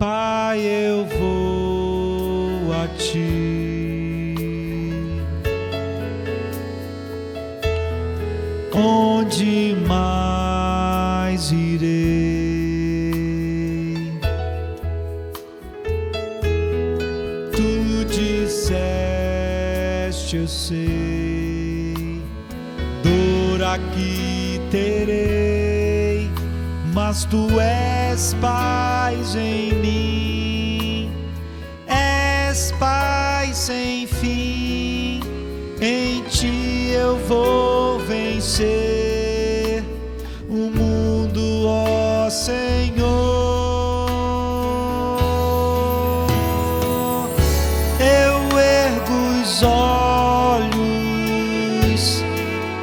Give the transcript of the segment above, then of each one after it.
Pai, eu vou a Ti. Onde mais irei? Tu disseste, eu sei, dor aqui terei, mas Tu és paz em mim, és paz sem fim. Em Ti eu vou vencer o mundo, ó Senhor. Eu ergo os olhos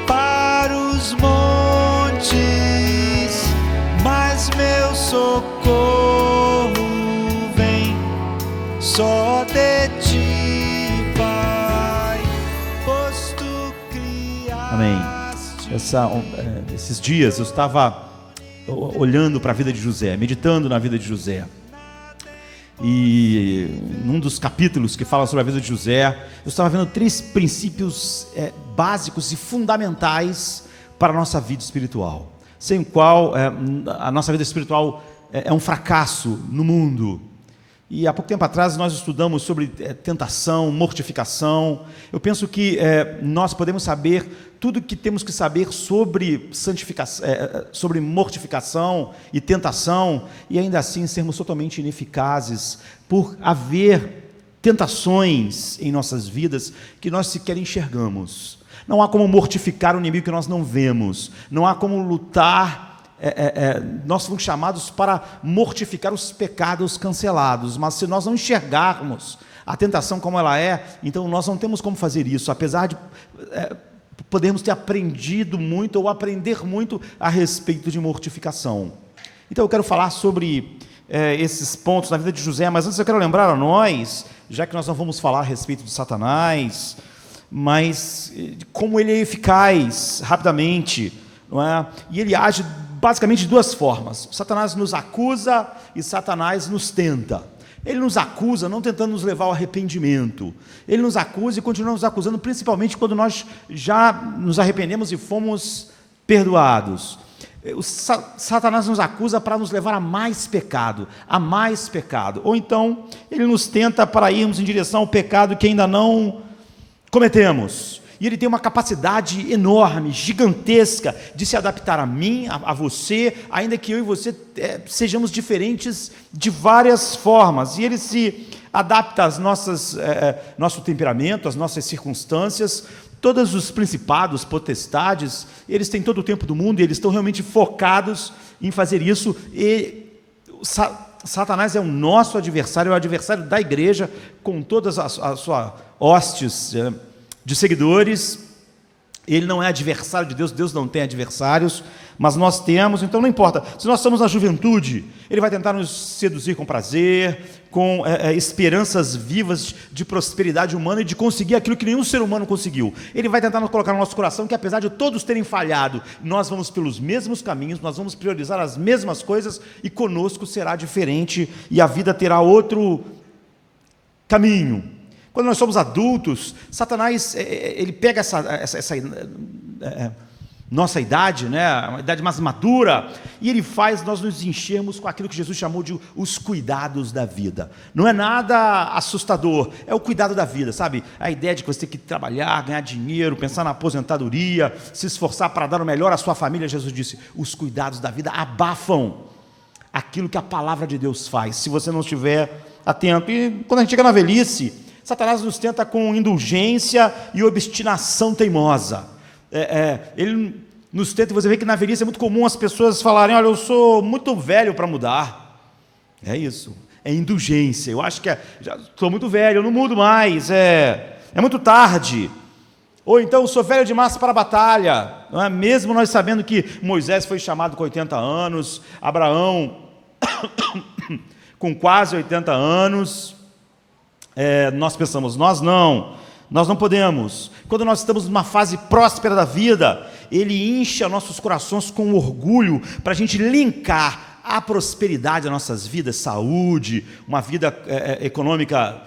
para os montes, mas meu socorro vem só de Ti, Pai, pois Tu criaste. Amém. Esses dias eu estava olhando para a vida de José, meditando na vida de José. E num dos capítulos que fala sobre a vida de José, eu estava vendo 3 princípios básicos e fundamentais para a nossa vida espiritual, sem o qual a nossa vida espiritual é um fracasso no mundo. E há pouco tempo atrás nós estudamos sobre tentação, mortificação. Eu penso que nós podemos saber tudo o que temos que saber sobre santificação, sobre mortificação e tentação, e ainda assim sermos totalmente ineficazes por haver tentações em nossas vidas que nós sequer enxergamos. Não há como mortificar o inimigo que nós não vemos, não há como lutar. Nós fomos chamados para mortificar os pecados cancelados, mas se nós não enxergarmos a tentação como ela é, então nós não temos como fazer isso, apesar de podermos ter aprendido muito ou aprender muito a respeito de mortificação. Então eu quero falar sobre esses pontos na vida de José, mas antes eu quero lembrar a nós, já que nós não vamos falar a respeito de Satanás, mas como ele é eficaz rapidamente, não é? E ele age basicamente de 2 formas. Satanás nos acusa e Satanás nos tenta. Ele nos acusa não tentando nos levar ao arrependimento. Ele nos acusa e continua nos acusando, principalmente quando nós já nos arrependemos e fomos perdoados. Satanás nos acusa para nos levar a mais pecado, ou então ele nos tenta para irmos em direção ao pecado que ainda não cometemos. E ele tem uma capacidade enorme, gigantesca, de se adaptar a mim, a você, ainda que eu e você sejamos diferentes de várias formas. E ele se adapta às nosso temperamento, às nossas circunstâncias. Todos os principados, potestades, eles têm todo o tempo do mundo e eles estão realmente focados em fazer isso. E Satanás é o nosso adversário, é o adversário da igreja, com todas as suas hostes de seguidores. Ele não é adversário de Deus, Deus não tem adversários, mas nós temos. Então não importa, se nós estamos na juventude, ele vai tentar nos seduzir com prazer, com esperanças vivas de prosperidade humana e de conseguir aquilo que nenhum ser humano conseguiu. Ele vai tentar nos colocar no nosso coração que, apesar de todos terem falhado, nós vamos pelos mesmos caminhos, nós vamos priorizar as mesmas coisas e conosco será diferente e a vida terá outro caminho. Quando nós somos adultos, Satanás ele pega essa nossa idade, né, uma idade mais madura, e ele faz nós nos enchermos com aquilo que Jesus chamou de os cuidados da vida. Não é nada assustador, é o cuidado da vida, sabe? A ideia de que você tem que trabalhar, ganhar dinheiro, pensar na aposentadoria, se esforçar para dar o melhor à sua família. Jesus disse, os cuidados da vida abafam aquilo que a palavra de Deus faz, se você não estiver atento. E quando a gente chega na velhice, Satanás nos tenta com indulgência e obstinação teimosa. Ele nos tenta, você vê que na velhice é muito comum as pessoas falarem, olha, eu sou muito velho para mudar. É isso, é indulgência. Eu acho que já estou muito velho, eu não mudo mais, é muito tarde. Ou então, eu sou velho demais para a batalha. Não é? Mesmo nós sabendo que Moisés foi chamado com 80 anos, Abraão com quase 80 anos, nós pensamos, nós não podemos. Quando nós estamos numa fase próspera da vida, ele incha nossos corações com orgulho para a gente linkar a prosperidade das nossas vidas, saúde, uma vida econômica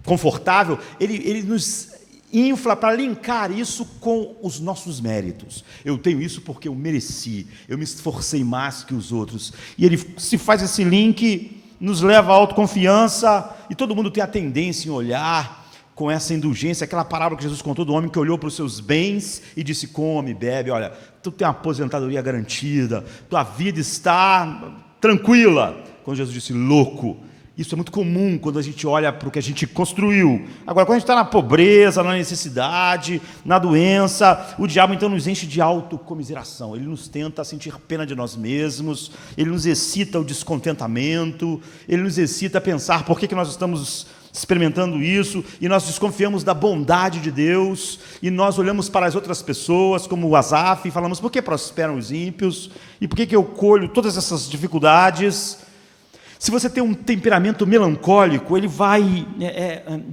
confortável, ele nos infla para linkar isso com os nossos méritos. Eu tenho isso porque eu mereci, eu me esforcei mais que os outros. E ele se faz esse link, nos leva à autoconfiança, e todo mundo tem a tendência em olhar com essa indulgência, aquela parábola que Jesus contou do homem que olhou para os seus bens e disse: come, bebe, olha, tu tem uma aposentadoria garantida, tua vida está tranquila. Quando Jesus disse: louco. Isso é muito comum quando a gente olha para o que a gente construiu. Agora, quando a gente está na pobreza, na necessidade, na doença, o diabo então nos enche de autocomiseração. Ele nos tenta sentir pena de nós mesmos, ele nos excita o descontentamento, ele nos excita a pensar por que nós estamos experimentando isso, e nós desconfiamos da bondade de Deus, e nós olhamos para as outras pessoas, como o Asaf, e falamos: por que prosperam os ímpios? E por que eu colho todas essas dificuldades? Se você tem um temperamento melancólico, ele vai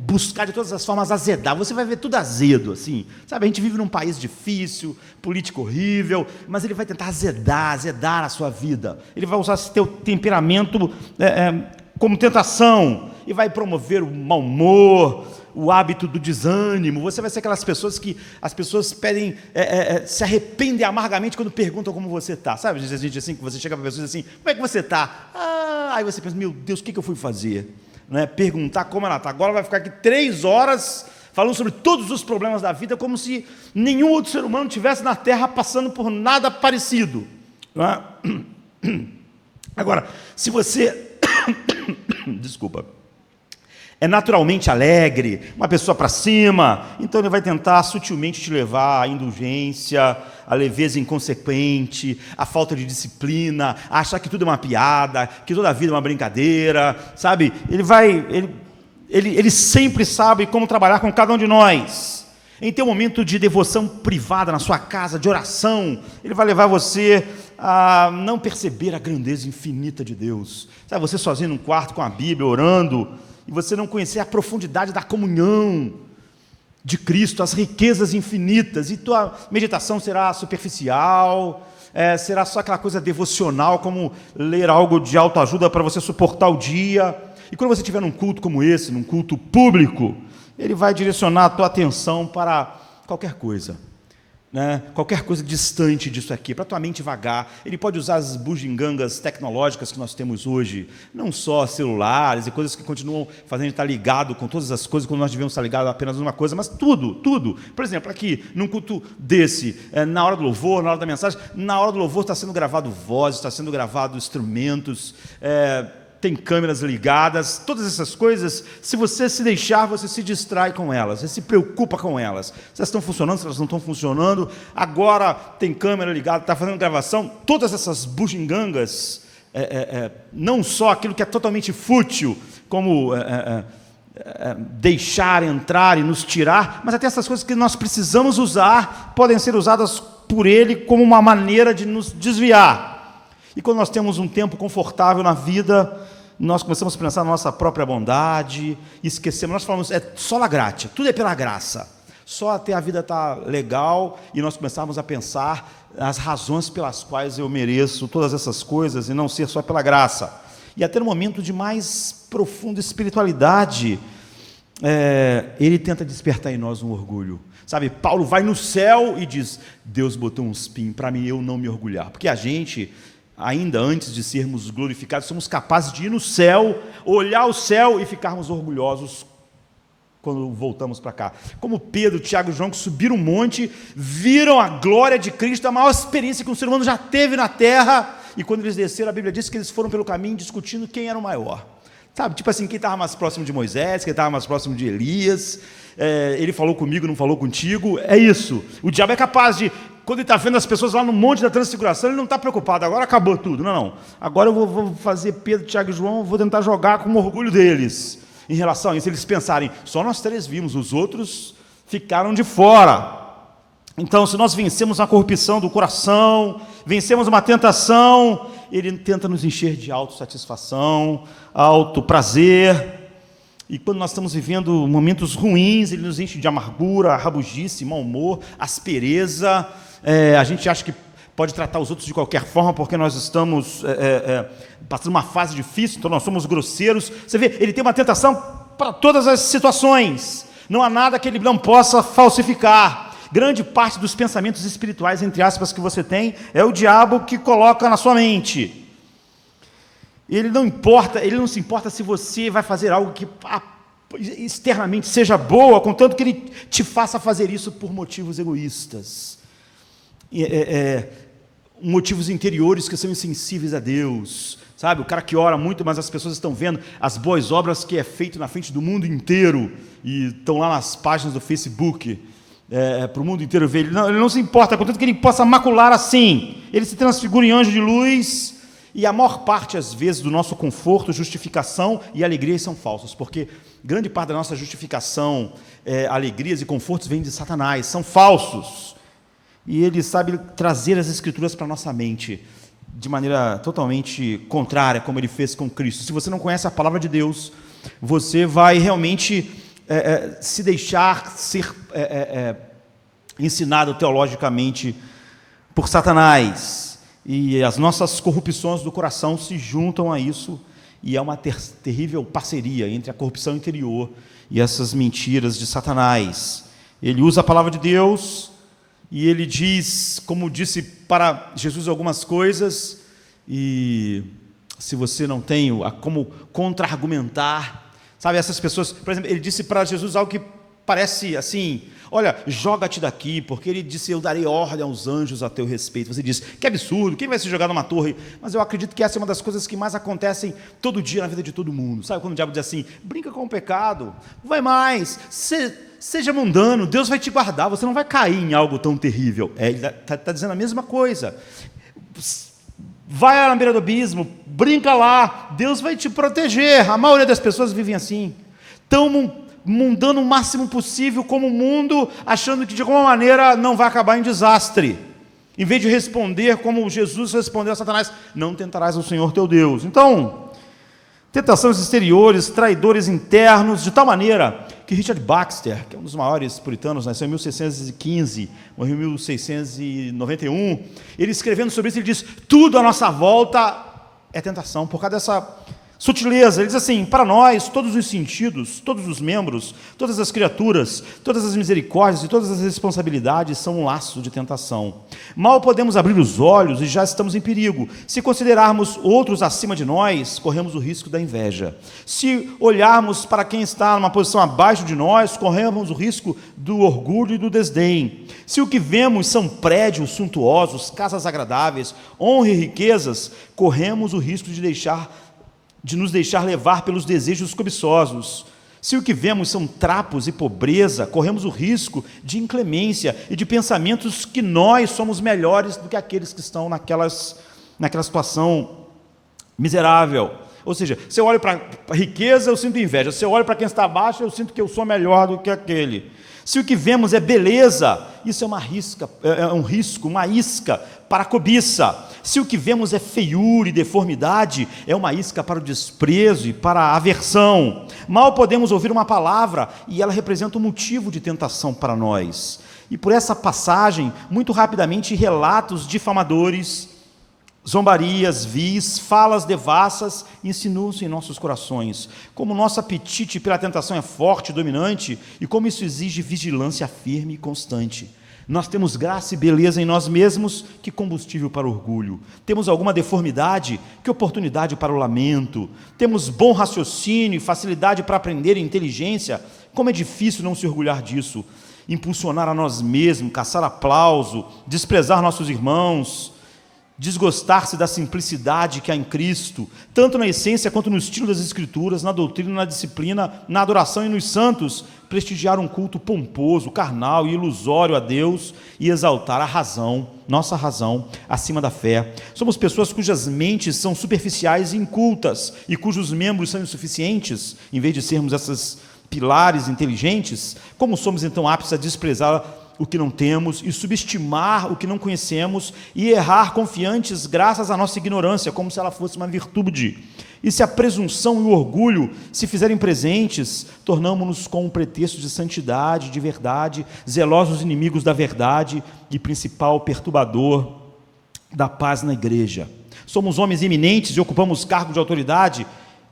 buscar de todas as formas azedar. Você vai ver tudo azedo, assim. Sabe, a gente vive num país difícil, político horrível, mas ele vai tentar azedar a sua vida. Ele vai usar esse teu temperamento como tentação e vai promover o mau humor, o hábito do desânimo. Você vai ser aquelas pessoas que as pessoas pedem, se arrependem amargamente quando perguntam como você está. Sabe, a gente assim, que você chega para a pessoa e diz assim: como é que você está? Aí você pensa: meu Deus, o que eu fui fazer? Perguntar como ela está. Agora vai ficar aqui 3 horas falando sobre todos os problemas da vida, como se nenhum outro ser humano estivesse na Terra passando por nada parecido. Não é? Agora, se você desculpa, é naturalmente alegre, uma pessoa para cima, então ele vai tentar sutilmente te levar à indulgência, à leveza inconsequente, à falta de disciplina, a achar que tudo é uma piada, que toda a vida é uma brincadeira, sabe? Ele sempre sabe como trabalhar com cada um de nós. Em ter um momento de devoção privada na sua casa, de oração, ele vai levar você a não perceber a grandeza infinita de Deus. Sabe, você sozinho num quarto com a Bíblia, orando, e você não conhecer a profundidade da comunhão de Cristo, as riquezas infinitas, e tua meditação será superficial, será só aquela coisa devocional, como ler algo de autoajuda para você suportar o dia. E quando você estiver num culto como esse, num culto público, ele vai direcionar a tua atenção para qualquer coisa, qualquer coisa distante disso aqui, para a tua mente vagar. Ele pode usar as bugigangas tecnológicas que nós temos hoje, não só celulares e coisas que continuam fazendo a gente estar ligado com todas as coisas, quando nós devemos estar ligados apenas numa coisa, mas tudo. Por exemplo, aqui, num culto desse, na hora do louvor, na hora da mensagem, na hora do louvor está sendo gravado voz, está sendo gravado instrumentos, tem câmeras ligadas, todas essas coisas. Se você se deixar, você se distrai com elas, você se preocupa com elas, se elas estão funcionando, se elas não estão funcionando. Agora tem câmera ligada, está fazendo gravação. Todas essas bugigangas, não só aquilo que é totalmente fútil, como deixar entrar e nos tirar, mas até essas coisas que nós precisamos usar, podem ser usadas por ele como uma maneira de nos desviar. E quando nós temos um tempo confortável na vida, nós começamos a pensar na nossa própria bondade, e esquecemos, nós falamos: é só la gratia, tudo é pela graça, só até a vida está legal, e nós começamos a pensar as razões pelas quais eu mereço todas essas coisas, e não ser só pela graça. E até no momento de mais profunda espiritualidade, ele tenta despertar em nós um orgulho. Sabe, Paulo vai no céu e diz: Deus botou um espinho para mim eu não me orgulhar, porque a gente, ainda antes de sermos glorificados, somos capazes de ir no céu, olhar o céu e ficarmos orgulhosos quando voltamos para cá. Como Pedro, Tiago e João, que subiram um monte, viram a glória de Cristo, a maior experiência que um ser humano já teve na terra, e quando eles desceram, a Bíblia diz que eles foram pelo caminho discutindo quem era o maior. Sabe, tipo assim, quem estava mais próximo de Moisés, quem estava mais próximo de Elias, ele falou comigo, não falou contigo, é isso. O diabo é capaz de, quando ele está vendo as pessoas lá no Monte da Transfiguração, ele não está preocupado: agora acabou tudo. Não. Agora eu vou fazer Pedro, Tiago e João, vou tentar jogar com o orgulho deles. Em relação a isso, eles pensarem: só nós 3 vimos, os outros ficaram de fora. Então, se nós vencemos a corrupção do coração, vencemos uma tentação, ele tenta nos encher de autossatisfação, autoprazer. E quando nós estamos vivendo momentos ruins, ele nos enche de amargura, rabugice, mau humor, aspereza. A gente acha que pode tratar os outros de qualquer forma, porque nós estamos passando uma fase difícil, então nós somos grosseiros. Você vê, ele tem uma tentação para todas as situações. Não há nada que ele não possa falsificar. Grande parte dos pensamentos espirituais, entre aspas, que você tem, é o diabo que coloca na sua mente. Ele não se importa se você vai fazer algo que externamente seja boa, contanto que ele te faça fazer isso por motivos egoístas. Motivos interiores que são insensíveis a Deus, sabe? O cara que ora muito, mas as pessoas estão vendo as boas obras que é feito na frente do mundo inteiro e estão lá nas páginas do Facebook para o mundo inteiro ver. Ele não se importa, contanto que ele possa macular assim. Ele se transfigura em anjo de luz, e a maior parte, às vezes, do nosso conforto, justificação e alegria são falsos, porque grande parte da nossa justificação, alegrias e confortos vêm de Satanás, são falsos. E ele sabe trazer as Escrituras para a nossa mente de maneira totalmente contrária, como ele fez com Cristo. Se você não conhece a palavra de Deus, você vai realmente se deixar ser ensinado teologicamente por Satanás. E as nossas corrupções do coração se juntam a isso, e é uma terrível parceria entre a corrupção interior e essas mentiras de Satanás. Ele usa a palavra de Deus, e ele diz, como disse para Jesus algumas coisas, e se você não tem como contra-argumentar, sabe, essas pessoas, por exemplo, ele disse para Jesus algo que parece assim: olha, joga-te daqui, porque ele disse, eu darei ordem aos anjos a teu respeito. Você diz, que absurdo, quem vai se jogar numa torre? Mas eu acredito que essa é uma das coisas que mais acontecem todo dia na vida de todo mundo. Sabe quando o diabo diz assim, brinca com o pecado, vai mais, seja mundano, Deus vai te guardar, você não vai cair em algo tão terrível. Ele está dizendo a mesma coisa. Vai à beira do abismo, brinca lá, Deus vai te proteger. A maioria das pessoas vivem assim, tão mundando o máximo possível como o mundo, achando que de alguma maneira não vai acabar em desastre. Em vez de responder como Jesus respondeu a Satanás, não tentarás o Senhor teu Deus. Então, tentações exteriores, traidores internos, de tal maneira que Richard Baxter, que é um dos maiores puritanos, nasceu em 1615, morreu em 1691, ele escrevendo sobre isso, ele diz, tudo à nossa volta é tentação, por causa dessa sutileza. Ele diz assim, para nós, todos os sentidos, todos os membros, todas as criaturas, todas as misericórdias e todas as responsabilidades são um laço de tentação. Mal podemos abrir os olhos e já estamos em perigo. Se considerarmos outros acima de nós, corremos o risco da inveja. Se olharmos para quem está numa posição abaixo de nós, corremos o risco do orgulho e do desdém. Se o que vemos são prédios suntuosos, casas agradáveis, honra e riquezas, corremos o risco de nos deixar levar pelos desejos cobiçosos. Se o que vemos são trapos e pobreza, corremos o risco de inclemência e de pensamentos que nós somos melhores do que aqueles que estão naquela situação miserável. Ou seja, se eu olho para a riqueza, eu sinto inveja. Se eu olho para quem está abaixo, eu sinto que eu sou melhor do que aquele. Se o que vemos é beleza, isso é um risco, uma isca para a cobiça. Se o que vemos é feiura e deformidade, é uma isca para o desprezo e para a aversão. Mal podemos ouvir uma palavra e ela representa um motivo de tentação para nós. E por essa passagem, muito rapidamente, relatos difamadores, zombarias, vis, falas devassas insinuam-se em nossos corações. Como nosso apetite pela tentação é forte e dominante, e como isso exige vigilância firme e constante. Nós temos graça e beleza em nós mesmos, que combustível para o orgulho. Temos alguma deformidade, que oportunidade para o lamento. Temos bom raciocínio e facilidade para aprender e inteligência. Como é difícil não se orgulhar disso. Impulsionar a nós mesmos, caçar aplauso, desprezar nossos irmãos, desgostar-se da simplicidade que há em Cristo, tanto na essência quanto no estilo das Escrituras, na doutrina, na disciplina, na adoração e nos santos, prestigiar um culto pomposo, carnal e ilusório a Deus e exaltar a razão, nossa razão, acima da fé. Somos pessoas cujas mentes são superficiais e incultas e cujos membros são insuficientes, em vez de sermos esses pilares inteligentes. Como somos então aptos a desprezar o que não temos e subestimar o que não conhecemos e errar confiantes graças à nossa ignorância, como se ela fosse uma virtude. E se a presunção e o orgulho se fizerem presentes, tornamo-nos com um pretexto de santidade, de verdade, zelosos inimigos da verdade e principal perturbador da paz na igreja. Somos homens eminentes e ocupamos cargos de autoridade.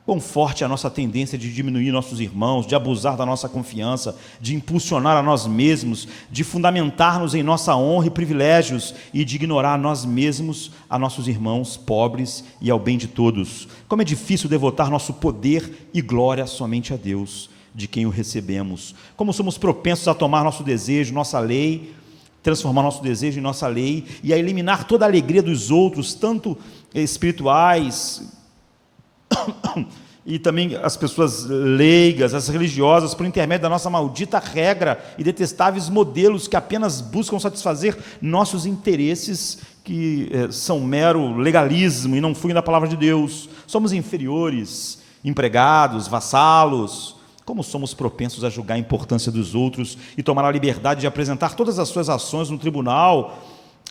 Quão forte é a nossa tendência de diminuir nossos irmãos, de abusar da nossa confiança, de impulsionar a nós mesmos, de fundamentar-nos em nossa honra e privilégios e de ignorar a nós mesmos, a nossos irmãos pobres e ao bem de todos. Como é difícil devotar nosso poder e glória somente a Deus, de quem o recebemos. Como somos propensos a tomar nosso desejo, nossa lei, transformar nosso desejo em nossa lei e a eliminar toda a alegria dos outros, tanto espirituais e também as pessoas leigas, as religiosas, por intermédio da nossa maldita regra e detestáveis modelos que apenas buscam satisfazer nossos interesses, que são mero legalismo e não fluem da palavra de Deus. Somos inferiores, empregados, vassalos. Como somos propensos a julgar a importância dos outros e tomar a liberdade de apresentar todas as suas ações no tribunal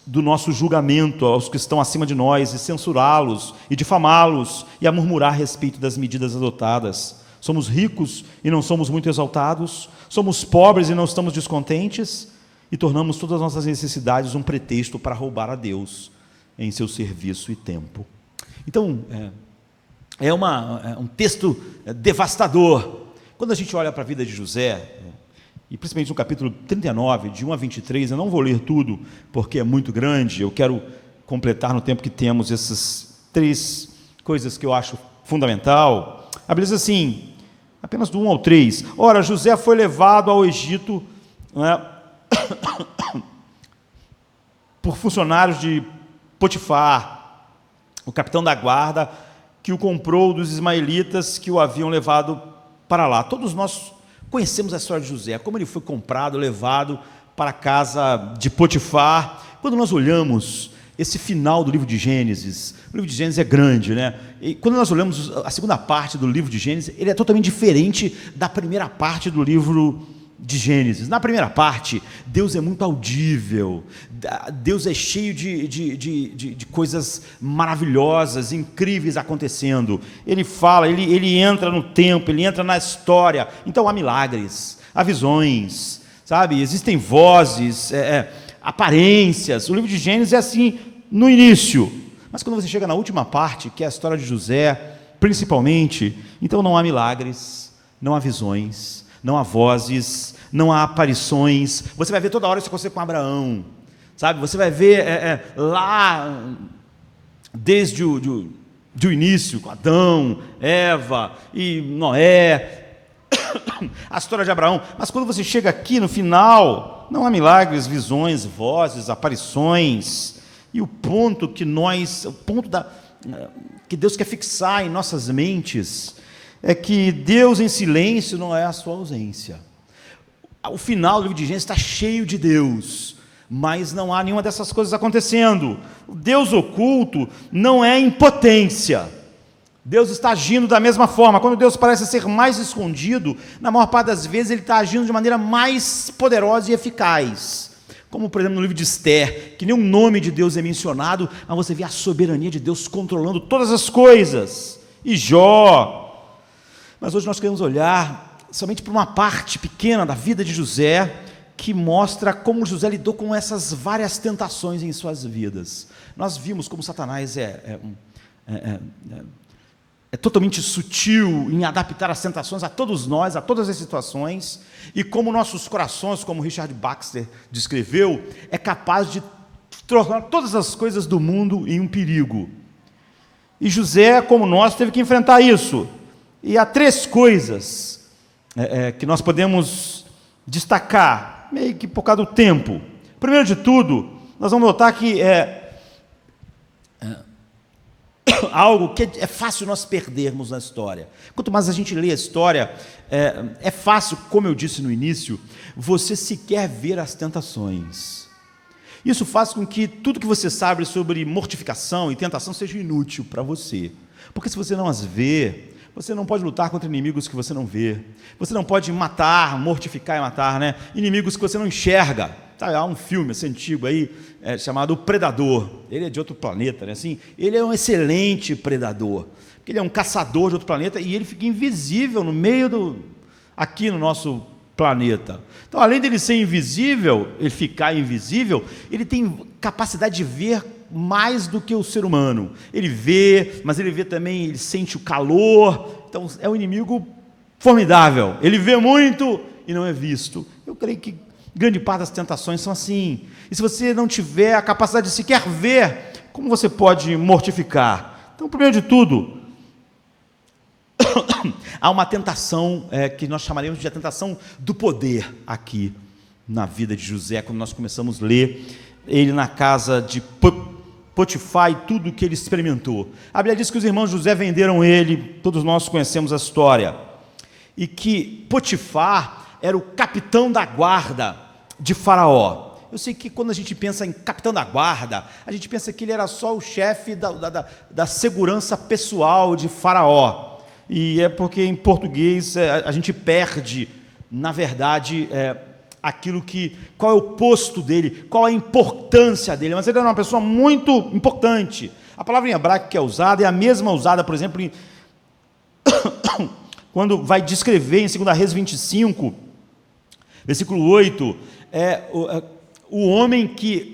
do nosso julgamento aos que estão acima de nós e censurá-los e difamá-los e a murmurar a respeito das medidas adotadas. Somos ricos e não somos muito exaltados, somos pobres e não estamos descontentes e tornamos todas as nossas necessidades um pretexto para roubar a Deus em seu serviço e tempo. Então, é um texto devastador. Quando a gente olha para a vida de José, e principalmente no capítulo 39, de 1 a 23, eu não vou ler tudo, porque é muito grande, eu quero completar no tempo que temos essas 3 coisas que eu acho fundamental. A Bíblia diz assim, apenas do 1 ao 3, ora, José foi levado ao Egito, por funcionários de Potifar, o capitão da guarda, que o comprou dos ismaelitas que o haviam levado para lá. Todos nós conhecemos a história de José, como ele foi comprado, levado para a casa de Potifar. Quando nós olhamos esse final do livro de Gênesis, o livro de Gênesis é grande, né? E quando nós olhamos a segunda parte do livro de Gênesis, ele é totalmente diferente da primeira parte do livro de Gênesis. Na primeira parte, Deus é muito audível, Deus é cheio de coisas maravilhosas, incríveis acontecendo. Ele fala, ele entra no tempo, ele entra na história. Então há milagres, há visões, sabe? Existem vozes, aparências. O livro de Gênesis é assim no início, mas quando você chega na última parte, que é a história de José, principalmente, então não há milagres, não há visões, não há vozes, não há aparições. Você vai ver toda hora isso acontecer com Abraão, sabe? Você vai ver lá, desde o início, com Adão, Eva e Noé, a história de Abraão. Mas quando você chega aqui no final, não há milagres, visões, vozes, aparições. E o ponto que que Deus quer fixar em nossas mentes é que Deus em silêncio não é a sua ausência. O final do livro de Gênesis está cheio de Deus, mas não há nenhuma dessas coisas acontecendo. O Deus oculto não é impotência. Deus está agindo da mesma forma. Quando Deus parece ser mais escondido, na maior parte das vezes ele está agindo de maneira mais poderosa e eficaz. Como, por exemplo, no livro de Esther, que nem o nome de Deus é mencionado, mas você vê a soberania de Deus controlando todas as coisas. E Jó. Mas hoje nós queremos olhar somente para uma parte pequena da vida de José, que mostra como José lidou com essas várias tentações em suas vidas. Nós vimos como Satanás é totalmente sutil em adaptar as tentações a todos nós, a todas as situações, e como nossos corações, como Richard Baxter descreveu, é capaz de tornar todas as coisas do mundo em um perigo. E José, como nós, teve que enfrentar isso. E há 3 coisas que nós podemos destacar, meio que por causa do tempo. Primeiro de tudo, nós vamos notar que algo que é fácil nós perdermos na história. Quanto mais a gente lê a história, é fácil, como eu disse no início, você sequer ver as tentações. Isso faz com que tudo que você sabe sobre mortificação e tentação seja inútil para você. Porque se você não as vê, você não pode lutar contra inimigos que você não vê. Você não pode matar, mortificar e matar, né? Inimigos que você não enxerga. Sabe, há um filme assim, antigo aí, chamado Predador. Ele é de outro planeta, né? Assim, ele é um excelente predador. Ele é um caçador de outro planeta e ele fica invisível no meio aqui no nosso planeta. Então, além dele ser invisível, ele ficar invisível, ele tem capacidade de ver mais do que o ser humano. Ele vê, mas ele vê também, ele sente o calor. Então é um inimigo formidável. Ele vê muito e não é visto. Eu creio que grande parte das tentações são assim. E se você não tiver a capacidade de sequer ver, como você pode mortificar? Então, primeiro de tudo, há uma tentação que nós chamaremos de a tentação do poder aqui na vida de José, quando nós começamos a ler ele na casa de Potifar e tudo que ele experimentou. A Bíblia diz que os irmãos José venderam ele, todos nós conhecemos a história, e que Potifar era o capitão da guarda de Faraó. Eu sei que quando a gente pensa em capitão da guarda, a gente pensa que ele era só o chefe da segurança pessoal de Faraó. E é porque em português a gente perde, na verdade, qual é o posto dele, qual a importância dele. Mas ele era uma pessoa muito importante. A palavra em hebraico que é usada é a mesma usada, por exemplo, quando vai descrever em 2 Reis 25, versículo 8, o homem que,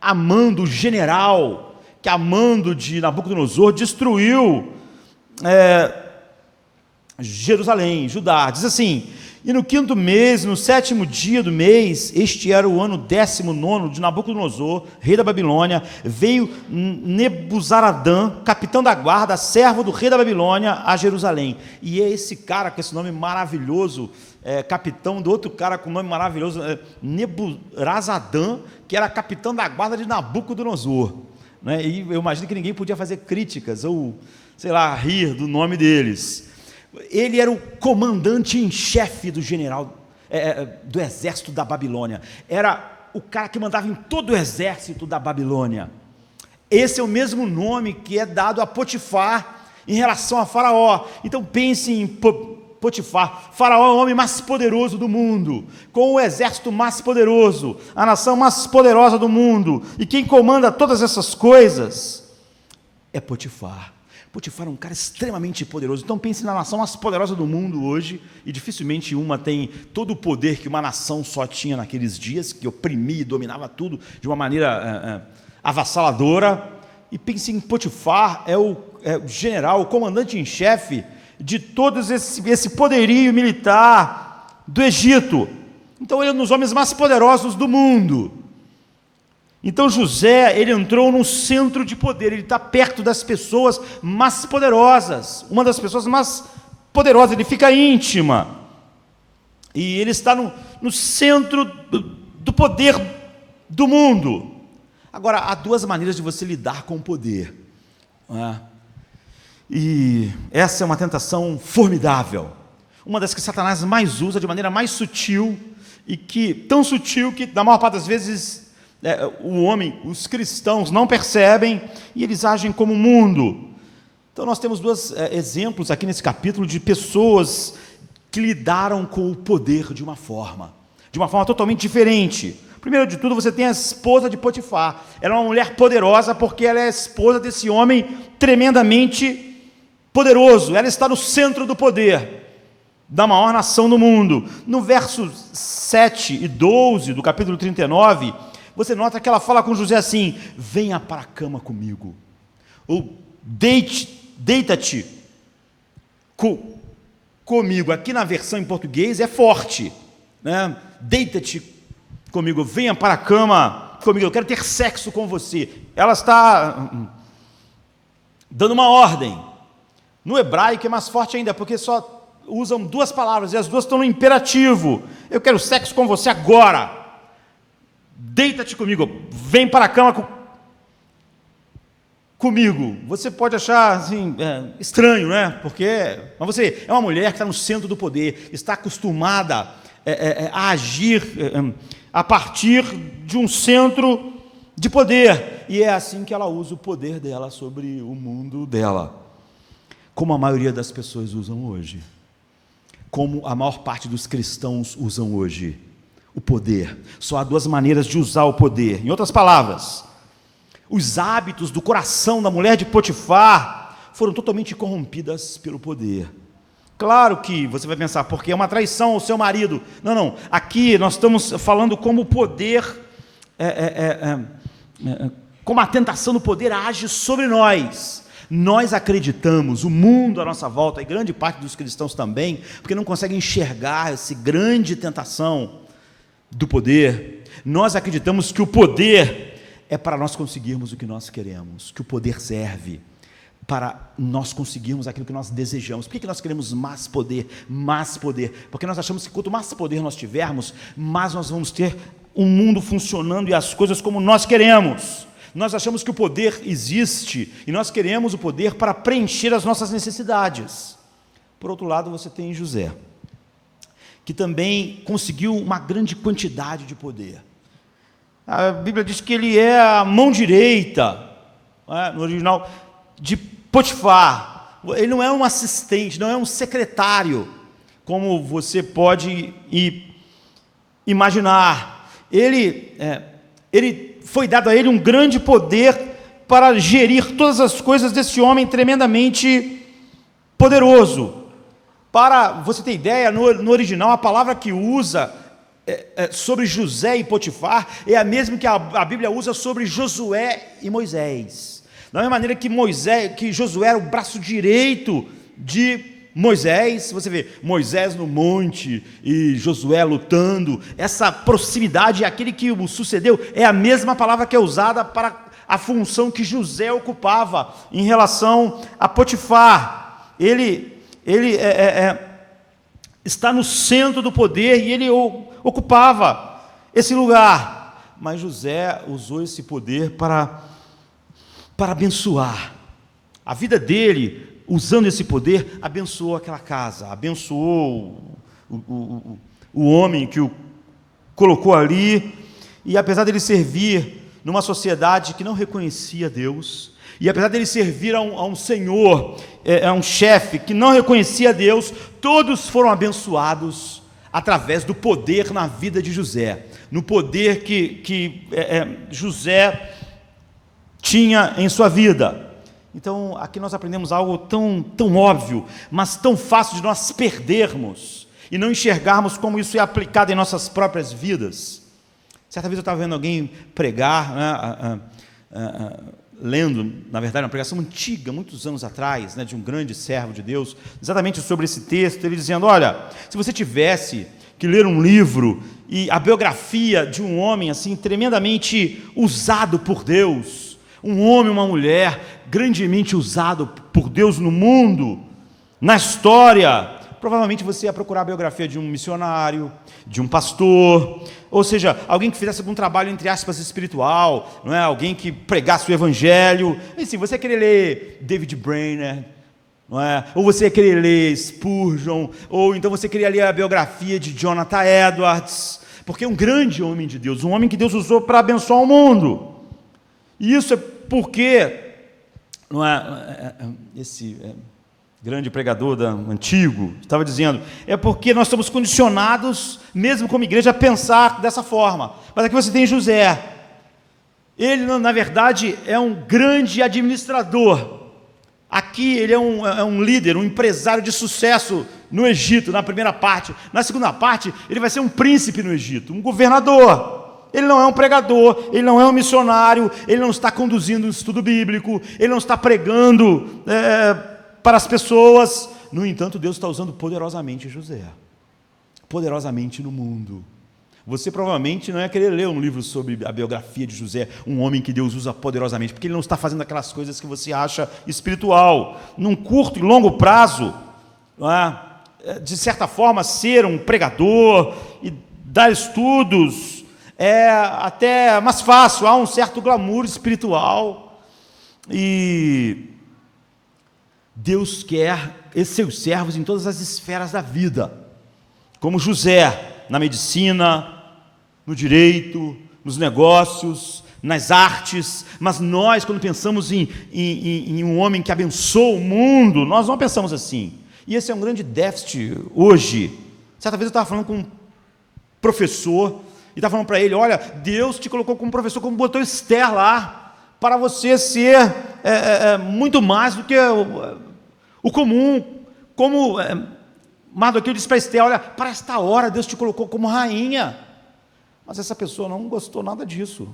amando o general, que amando de Nabucodonosor, destruiu Jerusalém, Judá. Diz assim: e no 5º mês, no 7º dia do mês, este era o ano 19º de Nabucodonosor, rei da Babilônia, veio Nebuzaradã, capitão da guarda, servo do rei da Babilônia, a Jerusalém. E é esse cara com esse nome maravilhoso, capitão do outro cara com nome maravilhoso, Nebuzaradã, que era capitão da guarda de Nabucodonosor. Né? E eu imagino que ninguém podia fazer críticas ou, sei lá, rir do nome deles. Ele era o comandante em chefe do general do exército da Babilônia. Era o cara que mandava em todo o exército da Babilônia. Esse é o mesmo nome que é dado a Potifar em relação a Faraó. Então pense em Potifar. Faraó é o homem mais poderoso do mundo, com o exército mais poderoso, a nação mais poderosa do mundo. E quem comanda todas essas coisas é Potifar. Potifar é um cara extremamente poderoso. Então pense na nação mais poderosa do mundo hoje, e dificilmente uma tem todo o poder que uma nação só tinha naqueles dias, que oprimia e dominava tudo de uma maneira avassaladora. E pense em Potifar, é o general, o comandante em chefe de todo esse poderio militar do Egito. Então ele é um dos homens mais poderosos do mundo. Então José, ele entrou num centro de poder, ele está perto das pessoas mais poderosas, uma das pessoas mais poderosas, ele fica íntima, e ele está no centro do poder do mundo. Agora, há duas maneiras de você lidar com o poder, não é? E essa é uma tentação formidável, uma das que Satanás mais usa de maneira mais sutil, e que, tão sutil que na maior parte das vezes o homem, os cristãos não percebem e eles agem como o mundo. Então nós temos dois exemplos aqui nesse capítulo de pessoas que lidaram com o poder de uma forma totalmente diferente. Primeiro de tudo, você tem a esposa de Potifar. Ela é uma mulher poderosa porque ela é a esposa desse homem tremendamente poderoso. Ela está no centro do poder da maior nação do mundo. No verso 7 e 12 do capítulo 39, você nota que ela fala com José assim: venha para a cama comigo, ou deita-te comigo. Aqui na versão em português é forte, né? Deita-te comigo, venha para a cama comigo, eu quero ter sexo com você. Ela está dando uma ordem. No hebraico é mais forte ainda, porque só usam duas palavras, e as duas estão no imperativo. Eu quero sexo com você agora. Deita-te comigo, vem para a cama comigo. Você pode achar assim, estranho, né? Mas você é uma mulher que está no centro do poder, está acostumada a agir a partir de um centro de poder, e é assim que ela usa o poder dela sobre o mundo dela, como a maioria das pessoas usam hoje, como a maior parte dos cristãos usam hoje. O poder. Só há duas maneiras de usar o poder. Em outras palavras, os hábitos do coração da mulher de Potifar foram totalmente corrompidas pelo poder. Claro que você vai pensar, porque é uma traição ao seu marido. Não. Aqui nós estamos falando como o poder como a tentação do poder age sobre nós. Nós acreditamos, o mundo à nossa volta, e grande parte dos cristãos também, porque não conseguem enxergar essa grande tentação do poder. Nós acreditamos que o poder é para nós conseguirmos o que nós queremos, que o poder serve para nós conseguirmos aquilo que nós desejamos. Por que nós queremos mais poder? Mais poder. Porque nós achamos que quanto mais poder nós tivermos, mais nós vamos ter um mundo funcionando e as coisas como nós queremos. Nós achamos que o poder existe e nós queremos o poder para preencher as nossas necessidades. Por outro lado, você tem José, que também conseguiu uma grande quantidade de poder. A Bíblia diz que ele é a mão direita, no original, de Potifar. Ele não é um assistente, não é um secretário, como você pode imaginar. Ele foi dado a ele um grande poder para gerir todas as coisas desse homem tremendamente poderoso. Para você ter ideia, no original, a palavra que usa sobre José e Potifar é a mesma que a Bíblia usa sobre Josué e Moisés. Da mesma maneira que Josué era o braço direito de Moisés, você vê Moisés no monte e Josué lutando, essa proximidade, aquele que o sucedeu, é a mesma palavra que é usada para a função que José ocupava em relação a Potifar. Ele está no centro do poder e ele ocupava esse lugar, mas José usou esse poder para abençoar. A vida dele, usando esse poder, abençoou aquela casa, abençoou o homem que o colocou ali, e apesar dele servir numa sociedade que não reconhecia Deus, e apesar dele servir a um senhor, a um chefe que não reconhecia Deus, todos foram abençoados através do poder na vida de José, no poder que José tinha em sua vida. Então, aqui nós aprendemos algo tão óbvio, mas tão fácil de nós perdermos e não enxergarmos como isso é aplicado em nossas próprias vidas. Certa vez eu estava vendo alguém pregar, lendo, na verdade, uma pregação antiga, muitos anos atrás, de um grande servo de Deus, exatamente sobre esse texto, ele dizendo, olha, se você tivesse que ler um livro e a biografia de um homem assim tremendamente usado por Deus, um homem, uma mulher, grandemente usado por Deus no mundo, na história, provavelmente você ia procurar a biografia de um missionário, de um pastor, ou seja, alguém que fizesse algum trabalho, entre aspas, espiritual, não é? Alguém que pregasse o evangelho. E assim, você ia querer ler David Brainerd, não é? Ou você ia querer ler Spurgeon, ou então você queria ler a biografia de Jonathan Edwards, porque é um grande homem de Deus, um homem que Deus usou para abençoar o mundo. E isso é porque esse grande pregador antigo estava dizendo, é porque nós estamos condicionados, mesmo como igreja, a pensar dessa forma. Mas aqui você tem José. Ele, na verdade, é um grande administrador. Aqui ele é um líder, um empresário de sucesso no Egito, na primeira parte. Na segunda parte, ele vai ser um príncipe no Egito, um governador. Ele não é um pregador, ele não é um missionário, ele não está conduzindo um estudo bíblico, ele não está pregando para as pessoas. No entanto, Deus está usando poderosamente José, poderosamente no mundo. Você provavelmente não ia querer ler um livro sobre a biografia de José, um homem que Deus usa poderosamente, porque ele não está fazendo aquelas coisas que você acha espiritual. Num curto e longo prazo, de certa forma, ser um pregador e dar estudos é até mais fácil, há um certo glamour espiritual, e Deus quer seus servos em todas as esferas da vida, como José, na medicina, no direito, nos negócios, nas artes. Mas nós, quando pensamos em um homem que abençoa o mundo, nós não pensamos assim, e esse é um grande déficit hoje. Certa vez eu estava falando com um professor, e estava falando para ele, olha, Deus te colocou como professor, como botou Esther lá, para você ser muito mais do que o comum, como Mardoqueu disse para Esther, olha, para esta hora Deus te colocou como rainha. Mas essa pessoa não gostou nada disso.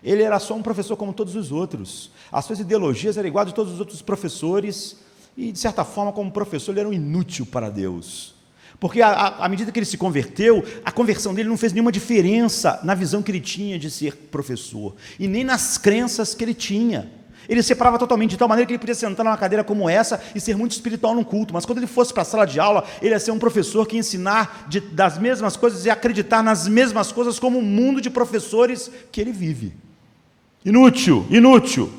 Ele era só um professor como todos os outros. As suas ideologias eram iguais de todos os outros professores, e, de certa forma, como professor, ele era um inútil para Deus. Porque, à medida que ele se converteu, a conversão dele não fez nenhuma diferença na visão que ele tinha de ser professor, e nem nas crenças que ele tinha. Ele separava totalmente, de tal maneira que ele podia sentar numa cadeira como essa e ser muito espiritual num culto, mas quando ele fosse para a sala de aula, ele ia ser um professor que ia ensinar das mesmas coisas e acreditar nas mesmas coisas como o mundo de professores que ele vive. Inútil, inútil.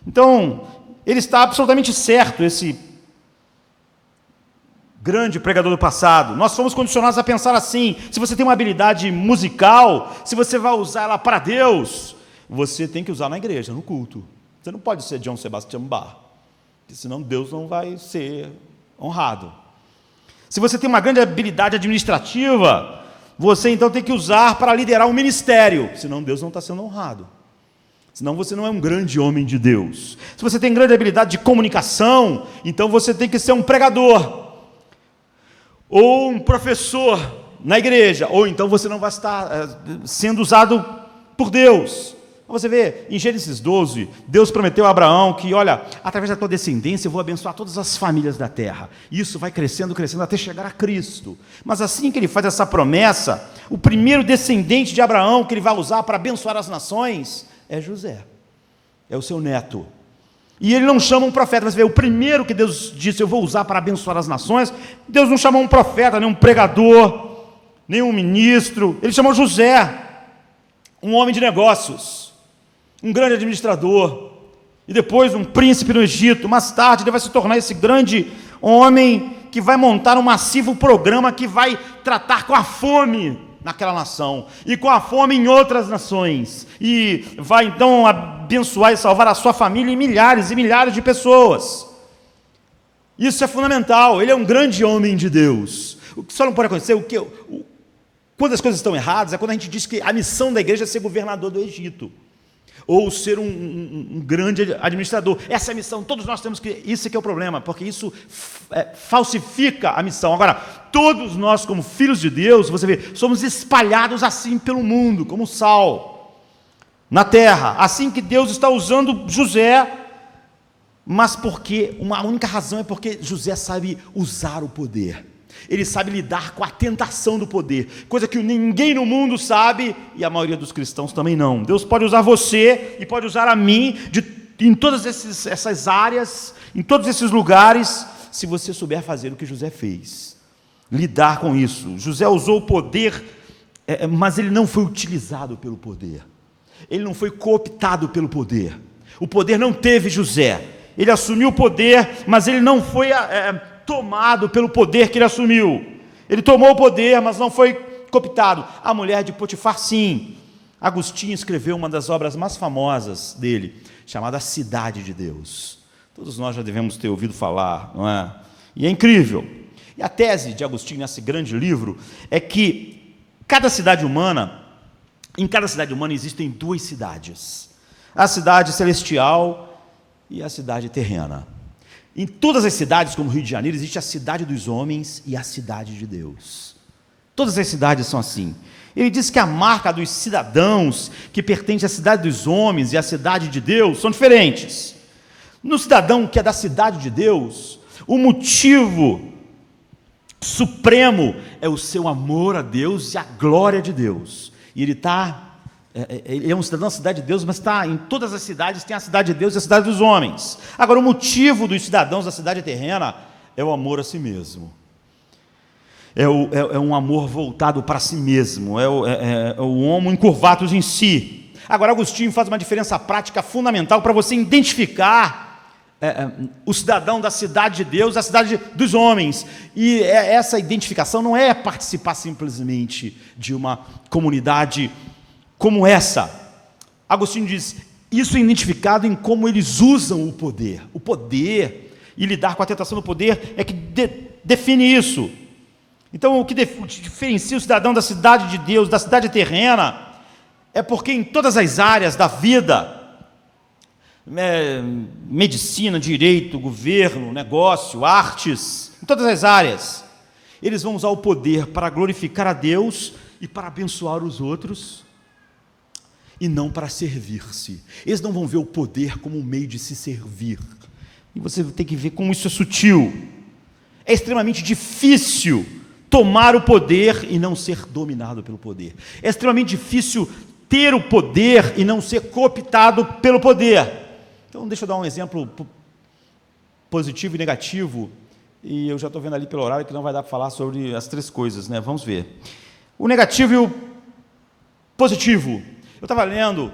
Então, ele está absolutamente certo, esse grande pregador do passado. Nós fomos condicionados a pensar assim: se você tem uma habilidade musical, se você vai usar ela para Deus, você tem que usar na igreja, no culto. Você não pode ser John Sebastian Bach, porque senão Deus não vai ser honrado. Se você tem uma grande habilidade administrativa, você então tem que usar para liderar um ministério, senão Deus não está sendo honrado. Senão você não é um grande homem de Deus. Se você tem grande habilidade de comunicação, então você tem que ser um pregador, ou um professor na igreja, ou então você não vai estar sendo usado por Deus. Você vê, em Gênesis 12, Deus prometeu a Abraão que, olha, através da tua descendência eu vou abençoar todas as famílias da terra. E isso vai crescendo, crescendo, até chegar a Cristo. Mas assim que ele faz essa promessa, o primeiro descendente de Abraão que ele vai usar para abençoar as nações é José. É o seu neto. E ele não chama um profeta. Você vê, o primeiro que Deus disse, eu vou usar para abençoar as nações, Deus não chamou um profeta, nem um pregador, nem um ministro. Ele chamou José, um homem de negócios, um grande administrador, e depois um príncipe no Egito. Mais tarde ele vai se tornar esse grande homem que vai montar um massivo programa que vai tratar com a fome naquela nação, e com a fome em outras nações, e vai então abençoar e salvar a sua família e milhares de pessoas. Isso é fundamental. Ele é um grande homem de Deus. O que só não pode acontecer, quando as coisas estão erradas, é quando a gente diz que a missão da igreja é ser governador do Egito, ou ser um grande administrador. Essa é a missão, todos nós temos que... Isso é que é o problema, porque isso falsifica a missão. Agora, todos nós, como filhos de Deus, você vê, somos espalhados assim pelo mundo, como sal na terra. Assim que Deus está usando José, mas porque a única razão é porque José sabe usar o poder. Ele sabe lidar com a tentação do poder, coisa que ninguém no mundo sabe, e a maioria dos cristãos também não. Deus pode usar você e pode usar a mim em todas essas áreas, em todos esses lugares, se você souber fazer o que José fez, lidar com isso. José usou o poder, mas ele não foi utilizado pelo poder, ele não foi cooptado pelo poder. O poder não teve José, ele assumiu o poder, mas ele não foi tomado pelo poder que ele assumiu. Ele tomou o poder, mas não foi cooptado. A mulher de Potifar, sim. Agostinho escreveu uma das obras mais famosas dele, chamada Cidade de Deus. Todos nós já devemos ter ouvido falar, não é? E é incrível. E a tese de Agostinho nesse grande livro é que em cada cidade humana existem duas cidades: a cidade celestial e a cidade terrena. Em todas as cidades, como o Rio de Janeiro, existe a cidade dos homens e a cidade de Deus. Todas as cidades são assim. Ele diz que a marca dos cidadãos que pertence à cidade dos homens e à cidade de Deus são diferentes. No cidadão que é da cidade de Deus, o motivo supremo é o seu amor a Deus e a glória de Deus. E ele é um cidadão da cidade de Deus, mas está em todas as cidades, tem a cidade de Deus e a cidade dos homens. Agora, o motivo dos cidadãos da cidade terrena é o amor a si mesmo. É um amor voltado para si mesmo, é o homo incurvatus em si. Agora, Agostinho faz uma diferença prática fundamental para você identificar o cidadão da cidade de Deus, da cidade dos homens. E essa identificação não é participar simplesmente de uma comunidade como essa. Agostinho diz, isso é identificado em como eles usam o poder. O poder e lidar com a tentação do poder é que define isso. Então, o que diferencia o cidadão da cidade de Deus, da cidade terrena, é porque em todas as áreas da vida, medicina, direito, governo, negócio, artes, em todas as áreas, eles vão usar o poder para glorificar a Deus e para abençoar os outros. e não para servir-se. Eles não vão ver o poder como um meio de se servir. E você tem que ver como isso é sutil. É extremamente difícil tomar o poder e não ser dominado pelo poder. É extremamente difícil ter o poder e não ser cooptado pelo poder. Então, deixa eu dar um exemplo positivo e negativo, e eu já estou vendo ali pelo horário que não vai dar para falar sobre as três coisas, né? Vamos ver. O negativo e o positivo. Eu estava lendo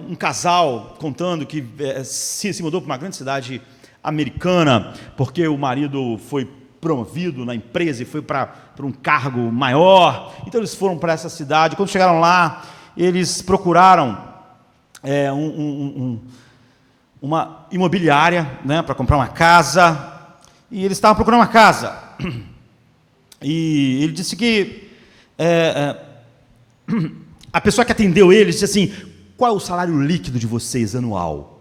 um casal contando que se mudou para uma grande cidade americana, porque o marido foi promovido na empresa e foi para um cargo maior. Então eles foram para essa cidade. Quando chegaram lá, eles procuraram uma imobiliária, né, para comprar uma casa. E eles estavam procurando uma casa. E ele disse que a pessoa que atendeu eles disse assim: qual é o salário líquido de vocês anual?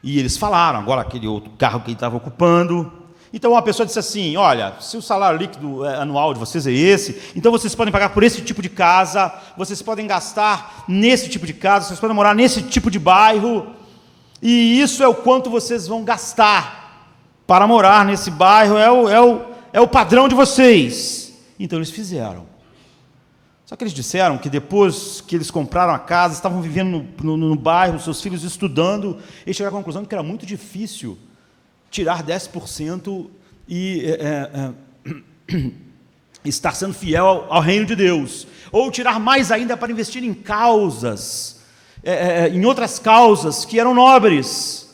E eles falaram, agora aquele outro carro que ele estava ocupando. Então uma pessoa disse assim: olha, se o salário líquido anual de vocês é esse, então vocês podem pagar por esse tipo de casa, vocês podem gastar nesse tipo de casa, vocês podem morar nesse tipo de bairro, e isso é o quanto vocês vão gastar para morar nesse bairro, é o padrão de vocês. Então eles fizeram. Só que eles disseram que depois que eles compraram a casa, estavam vivendo no bairro, seus filhos estudando, eles chegaram à conclusão de que era muito difícil tirar 10% e estar sendo fiel ao reino de Deus, ou tirar mais ainda para investir em causas, em outras causas que eram nobres.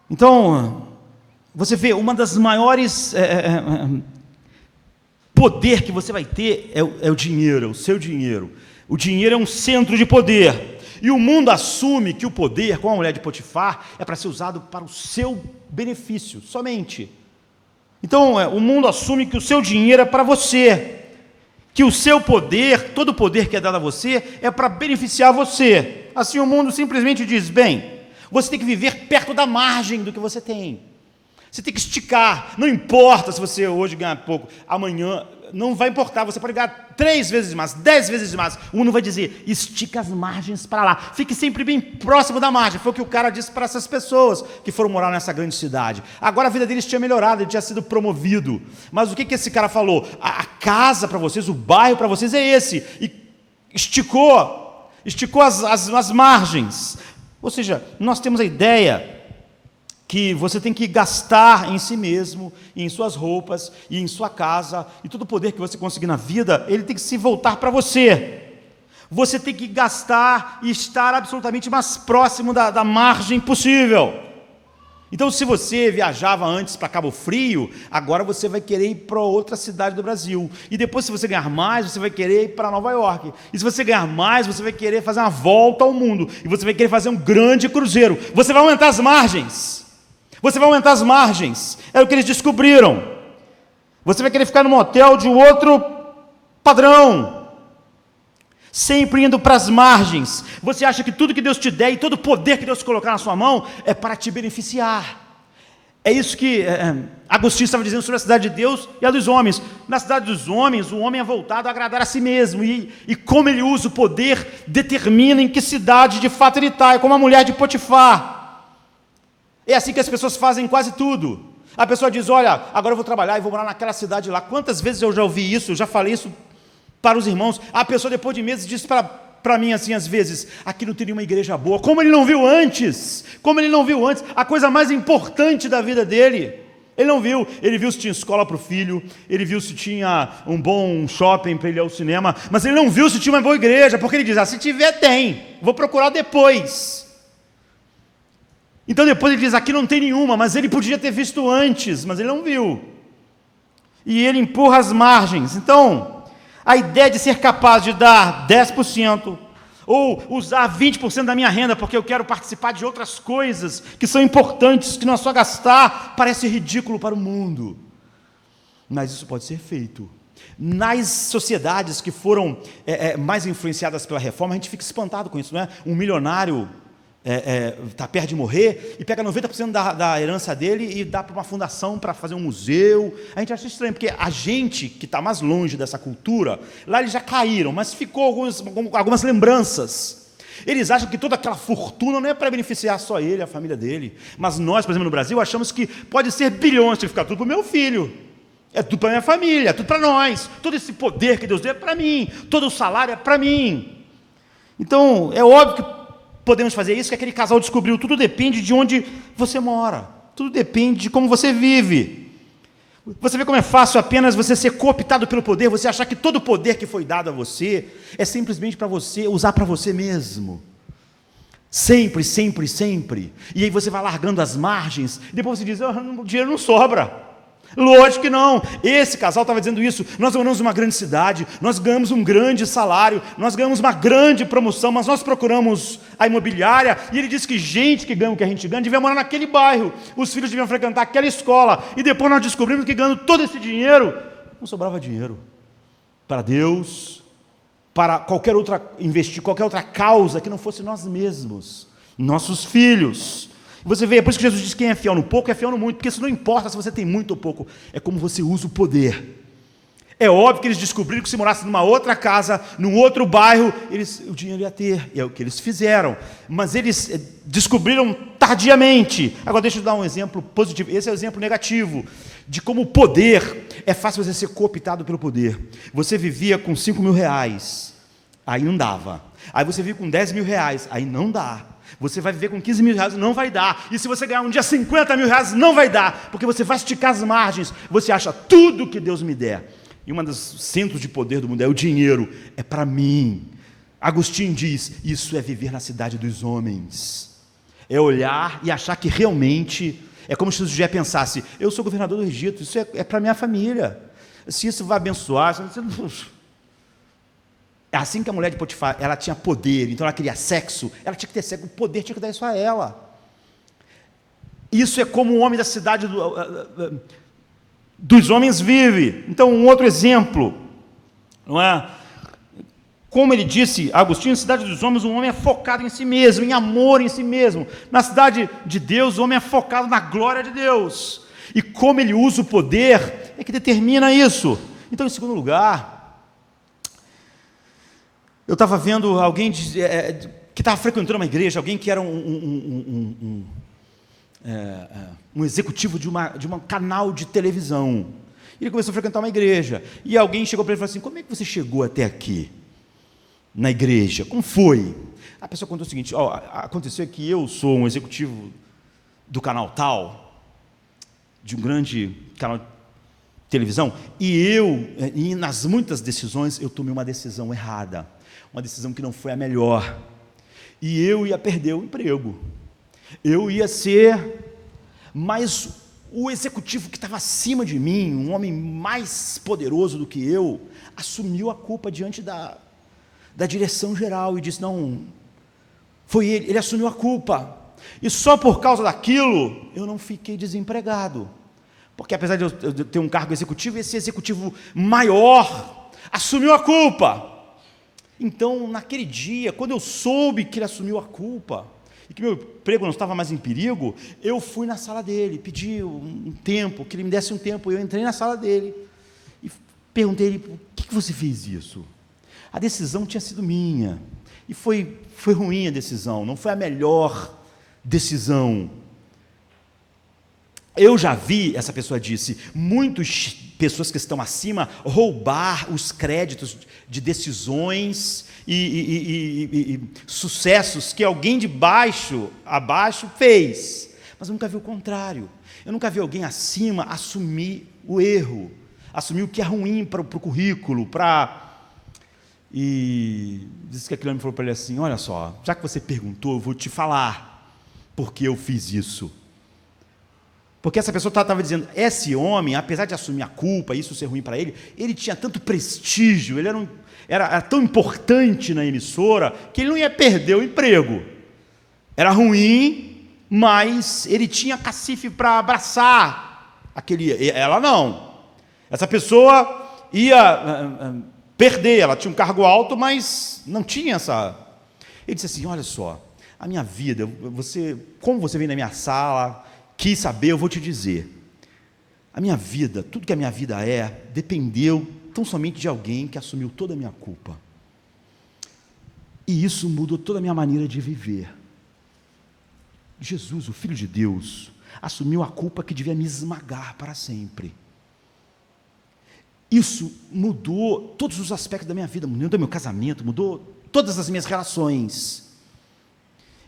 Então, você vê, uma das maiores poder que você vai ter é o dinheiro, é o seu dinheiro. O dinheiro é um centro de poder. E o mundo assume que o poder, com a mulher de Potifar, é para ser usado para o seu benefício, somente. Então, o mundo assume que o seu dinheiro é para você, que o seu poder, todo o poder que é dado a você, é para beneficiar você. Assim, o mundo simplesmente diz: bem, você tem que viver perto da margem do que você tem. Você tem que esticar, não importa se você hoje ganhar pouco, amanhã não vai importar, você pode ganhar 3 vezes mais, 10 vezes mais. O mundo vai dizer: estica as margens para lá, fique sempre bem próximo da margem. Foi o que o cara disse para essas pessoas que foram morar nessa grande cidade. Agora a vida deles tinha melhorado, ele tinha sido promovido. Mas o que esse cara falou? A casa para vocês, o bairro para vocês é esse. E esticou as margens. Ou seja, nós temos a ideia que você tem que gastar em si mesmo, em suas roupas, e em sua casa, e todo o poder que você conseguir na vida, ele tem que se voltar para você. Você tem que gastar e estar absolutamente mais próximo da margem possível. Então, se você viajava antes para Cabo Frio, agora você vai querer ir para outra cidade do Brasil. E depois, se você ganhar mais, você vai querer ir para Nova York. E se você ganhar mais, você vai querer fazer uma volta ao mundo. E você vai querer fazer um grande cruzeiro. Você vai aumentar as margens. Você vai aumentar as margens. É o que eles descobriram. Você vai querer ficar num hotel de outro padrão, sempre indo para as margens. Você acha que tudo que Deus te der e todo o poder que Deus colocar na sua mão é para te beneficiar. É isso que Agostinho estava dizendo sobre a cidade de Deus e a dos homens. Na cidade dos homens, o homem é voltado a agradar a si mesmo. E como ele usa o poder, determina em que cidade de fato ele está. É como a mulher de Potifar. É assim que as pessoas fazem quase tudo. A pessoa diz: olha, agora eu vou trabalhar e vou morar naquela cidade lá. Quantas vezes eu já ouvi isso, eu já falei isso para os irmãos. A pessoa depois de meses diz para mim assim, às vezes: aqui não tem nenhuma igreja boa. Como ele não viu antes? A coisa mais importante da vida dele. Ele não viu. Ele viu se tinha escola para o filho, ele viu se tinha um bom shopping para ele ir ao cinema, mas ele não viu se tinha uma boa igreja, porque ele diz: se tiver, tem. Vou procurar depois. Então depois ele diz: aqui não tem nenhuma, mas ele podia ter visto antes, mas ele não viu. E ele empurra as margens. Então, a ideia de ser capaz de dar 10%, ou usar 20% da minha renda, porque eu quero participar de outras coisas que são importantes, que não é só gastar, parece ridículo para o mundo. Mas isso pode ser feito. Nas sociedades que foram mais influenciadas pela reforma, a gente fica espantado com isso, não é? Um milionário está perto de morrer, e pega 90% da herança dele e dá para uma fundação para fazer um museu. A gente acha estranho, porque a gente que está mais longe dessa cultura, lá eles já caíram, mas ficou algumas lembranças. Eles acham que toda aquela fortuna não é para beneficiar só ele, a família dele. Mas nós, por exemplo, no Brasil, achamos que pode ser bilhões, tem que ficar tudo para o meu filho. É tudo para a minha família, é tudo para nós. Todo esse poder que Deus deu é para mim. Todo o salário é para mim. Então, é óbvio que podemos fazer isso, que aquele casal descobriu. Tudo depende de onde você mora. Tudo depende de como você vive. Você vê como é fácil apenas você ser cooptado pelo poder, você achar que todo o poder que foi dado a você é simplesmente para você usar para você mesmo. Sempre, sempre, sempre. E aí você vai largando as margens, e depois você diz, o dinheiro não sobra. Lógico que não. Esse casal estava dizendo isso. Nós moramos numa grande cidade, nós ganhamos um grande salário, nós ganhamos uma grande promoção, mas nós procuramos a imobiliária, e ele disse que gente que ganha o que a gente ganha devia morar naquele bairro, os filhos deviam frequentar aquela escola, e depois nós descobrimos que ganhando todo esse dinheiro, não sobrava dinheiro para Deus, para qualquer outra, investir qualquer outra causa que não fosse nós mesmos, nossos filhos. Você vê, é por isso que Jesus diz que quem é fiel no pouco é fiel no muito, porque isso não importa se você tem muito ou pouco, é como você usa o poder. É óbvio que eles descobriram que se morasse numa outra casa, num outro bairro, o dinheiro ia ter, e é o que eles fizeram, mas eles descobriram tardiamente. Agora deixa eu dar um exemplo positivo, esse é o exemplo negativo, de como o poder, é fácil você ser cooptado pelo poder. Você vivia com 5 mil reais, aí não dava, aí você vive com 10 mil reais, aí não dá. Você vai viver com 15 mil reais, não vai dar. E se você ganhar um dia 50 mil reais, não vai dar. Porque você vai esticar as margens. Você acha tudo que Deus me der. E um dos centros de poder do mundo é o dinheiro. É para mim. Agostinho diz, isso é viver na cidade dos homens. É olhar e achar que realmente... É como se José pensasse, eu sou governador do Egito, isso é para minha família. Se isso vai abençoar... É assim que a mulher de Potifar, ela tinha poder, então ela queria sexo, ela tinha que ter sexo, o poder tinha que dar isso a ela. Isso é como o homem da cidade dos homens vive. Então, um outro exemplo, não é? Como ele disse, Agostinho, na cidade dos homens, o homem é focado em si mesmo, em amor em si mesmo. Na cidade de Deus, o homem é focado na glória de Deus. E como ele usa o poder, é que determina isso. Então, em segundo lugar... Eu estava vendo alguém que estava frequentando uma igreja, alguém que era um executivo de um canal de televisão. Ele começou a frequentar uma igreja. E alguém chegou para ele e falou assim, como é que você chegou até aqui? Na igreja? Como foi? A pessoa contou o seguinte, aconteceu que eu sou um executivo do canal tal, de um grande canal de televisão, e nas muitas decisões, eu tomei uma decisão errada. Uma decisão que não foi a melhor, e eu ia perder o emprego, eu ia ser, mas o executivo que estava acima de mim, um homem mais poderoso do que eu, assumiu a culpa diante da direção geral, e disse, não, foi ele assumiu a culpa, e só por causa daquilo, eu não fiquei desempregado, porque apesar de eu ter um cargo executivo, esse executivo maior assumiu a culpa. Então, naquele dia, quando eu soube que ele assumiu a culpa, e que meu emprego não estava mais em perigo, eu fui na sala dele, pedi um tempo, que ele me desse um tempo, eu entrei na sala dele, e perguntei a ele, por que você fez isso? A decisão tinha sido minha, e foi ruim a decisão, não foi a melhor decisão. Eu já vi, essa pessoa disse, muitas pessoas que estão acima roubar os créditos de decisões e sucessos que alguém de baixo abaixo fez, mas eu nunca vi o contrário. Eu nunca vi alguém acima assumir o erro, assumir o que é ruim para o currículo, e disse que aquele homem falou para ele assim, olha só, já que você perguntou, eu vou te falar porque eu fiz isso. Porque essa pessoa estava dizendo, esse homem, apesar de assumir a culpa, isso ser ruim para ele, ele tinha tanto prestígio, ele era tão importante na emissora, que ele não ia perder o emprego. Era ruim, mas ele tinha cacife para abraçar ela não. Essa pessoa ia perder, ela tinha um cargo alto, mas não tinha essa... Ele disse assim, olha só, a minha vida, como você veio na minha sala, quis saber, eu vou te dizer. A minha vida, tudo que a minha vida dependeu tão somente de alguém que assumiu toda a minha culpa. E isso mudou toda a minha maneira de viver. Jesus, o Filho de Deus, assumiu a culpa que devia me esmagar para sempre. Isso mudou todos os aspectos da minha vida, mudou meu casamento, mudou todas as minhas relações.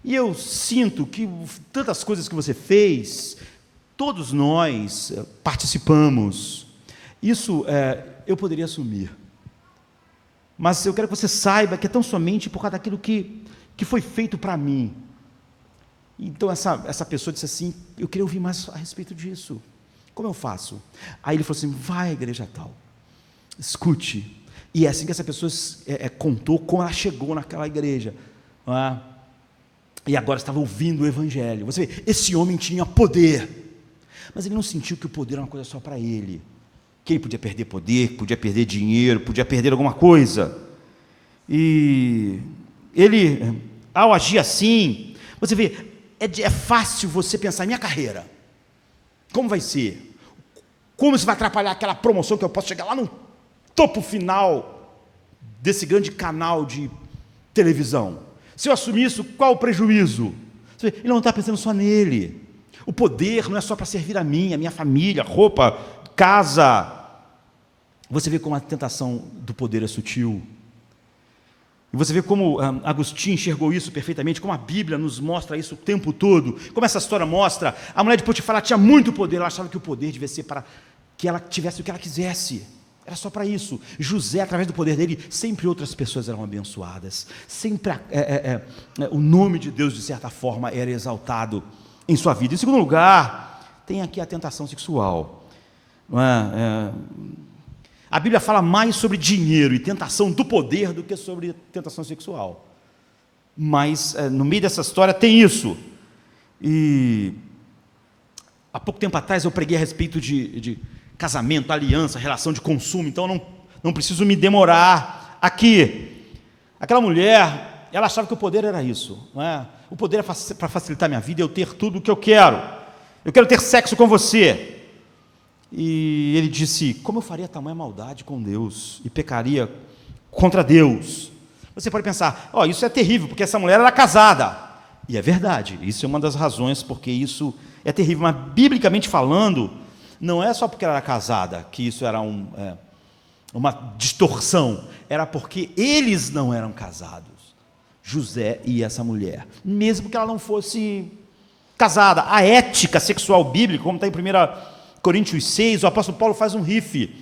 E eu sinto que tantas coisas que você fez, todos nós participamos. Isso eu poderia assumir. Mas eu quero que você saiba que é tão somente por causa daquilo que foi feito para mim. Então essa pessoa disse assim, eu queria ouvir mais a respeito disso. Como eu faço? Aí ele falou assim, vai à igreja tal, escute. E é assim que essa pessoa contou como ela chegou naquela igreja. E agora estava ouvindo o evangelho. Você vê, esse homem tinha poder, mas ele não sentiu que o poder era uma coisa só para ele. Que ele podia perder poder, podia perder dinheiro, podia perder alguma coisa. E ele, ao agir assim, você vê, é fácil você pensar, minha carreira, como vai ser? Como isso vai atrapalhar aquela promoção que eu posso chegar lá no topo final desse grande canal de televisão? Se eu assumir isso, qual o prejuízo? Ele não está pensando só nele. O poder não é só para servir a mim, a minha família, roupa, casa. Você vê como a tentação do poder é sutil. E você vê como Agostinho enxergou isso perfeitamente, como a Bíblia nos mostra isso o tempo todo, como essa história mostra. A mulher de Potifar tinha muito poder, ela achava que o poder devia ser para que ela tivesse o que ela quisesse. Era só para isso. José, através do poder dele, sempre outras pessoas eram abençoadas. Sempre o nome de Deus, de certa forma, era exaltado em sua vida. Em segundo lugar, tem aqui a tentação sexual. Não é? A Bíblia fala mais sobre dinheiro e tentação do poder do que sobre tentação sexual. Mas no meio dessa história tem isso. E há pouco tempo atrás eu preguei a respeito de casamento, aliança, relação de consumo, então não preciso me demorar aqui. Aquela mulher, ela achava que o poder era isso, não é? O poder é para facilitar a minha vida, eu ter tudo o que eu quero ter sexo com você. E ele disse, como eu faria tamanha maldade com Deus, e pecaria contra Deus? Você pode pensar, isso é terrível, porque essa mulher era casada, e é verdade, isso é uma das razões porque isso é terrível, mas biblicamente falando, não é só porque ela era casada, que isso era uma distorção, era porque eles não eram casados, José e essa mulher, mesmo que ela não fosse casada. A ética sexual bíblica, como está em 1 Coríntios 6, o apóstolo Paulo faz um riff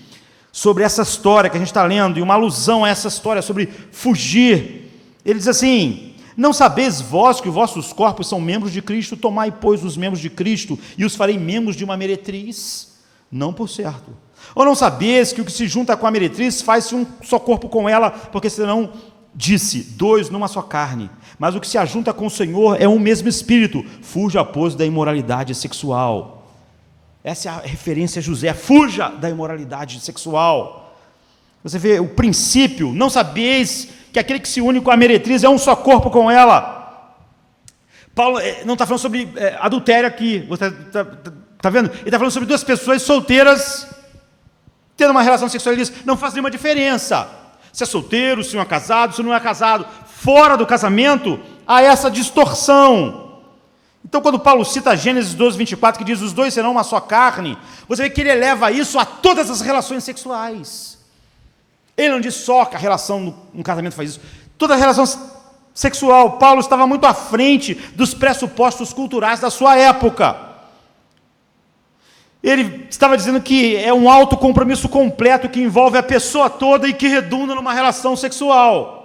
sobre essa história que a gente está lendo, e uma alusão a essa história sobre fugir. Ele diz assim, não sabeis vós que vossos corpos são membros de Cristo? Tomai, pois, os membros de Cristo e os farei membros de uma meretriz? Não por certo. Ou não sabeis que o que se junta com a meretriz faz-se um só corpo com ela, porque senão disse, dois numa só carne. Mas o que se ajunta com o Senhor é um mesmo espírito. Fuja, pois, da imoralidade sexual. Essa é a referência a José, fuja da imoralidade sexual. Você vê o princípio, não sabeis que aquele que se une com a meretriz é um só corpo com ela. Paulo não está falando sobre adultério aqui, você está vendo? Ele está falando sobre duas pessoas solteiras tendo uma relação sexual. Ele diz, não faz nenhuma diferença se é solteiro, se não é casado, se não é casado. Fora do casamento há essa distorção. Então, quando Paulo cita Gênesis 12, 24, que diz, os dois serão uma só carne, você vê que ele eleva isso a todas as relações sexuais. Ele não diz só que a relação no casamento faz isso. Toda a relação sexual, Paulo estava muito à frente dos pressupostos culturais da sua época. Ele estava dizendo que é um autocompromisso completo que envolve a pessoa toda e que redunda numa relação sexual.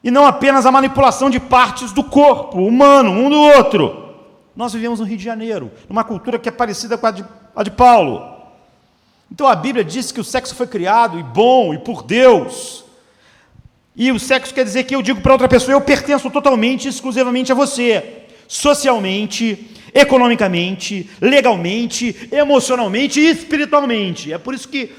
E não apenas a manipulação de partes do corpo humano, um do outro. Nós vivemos no Rio de Janeiro, numa cultura que é parecida com a de Paulo. Então a Bíblia diz que o sexo foi criado, e bom, e por Deus. E o sexo quer dizer que eu digo para outra pessoa, eu pertenço totalmente, exclusivamente a você. Socialmente, economicamente, legalmente, emocionalmente e espiritualmente. É por isso que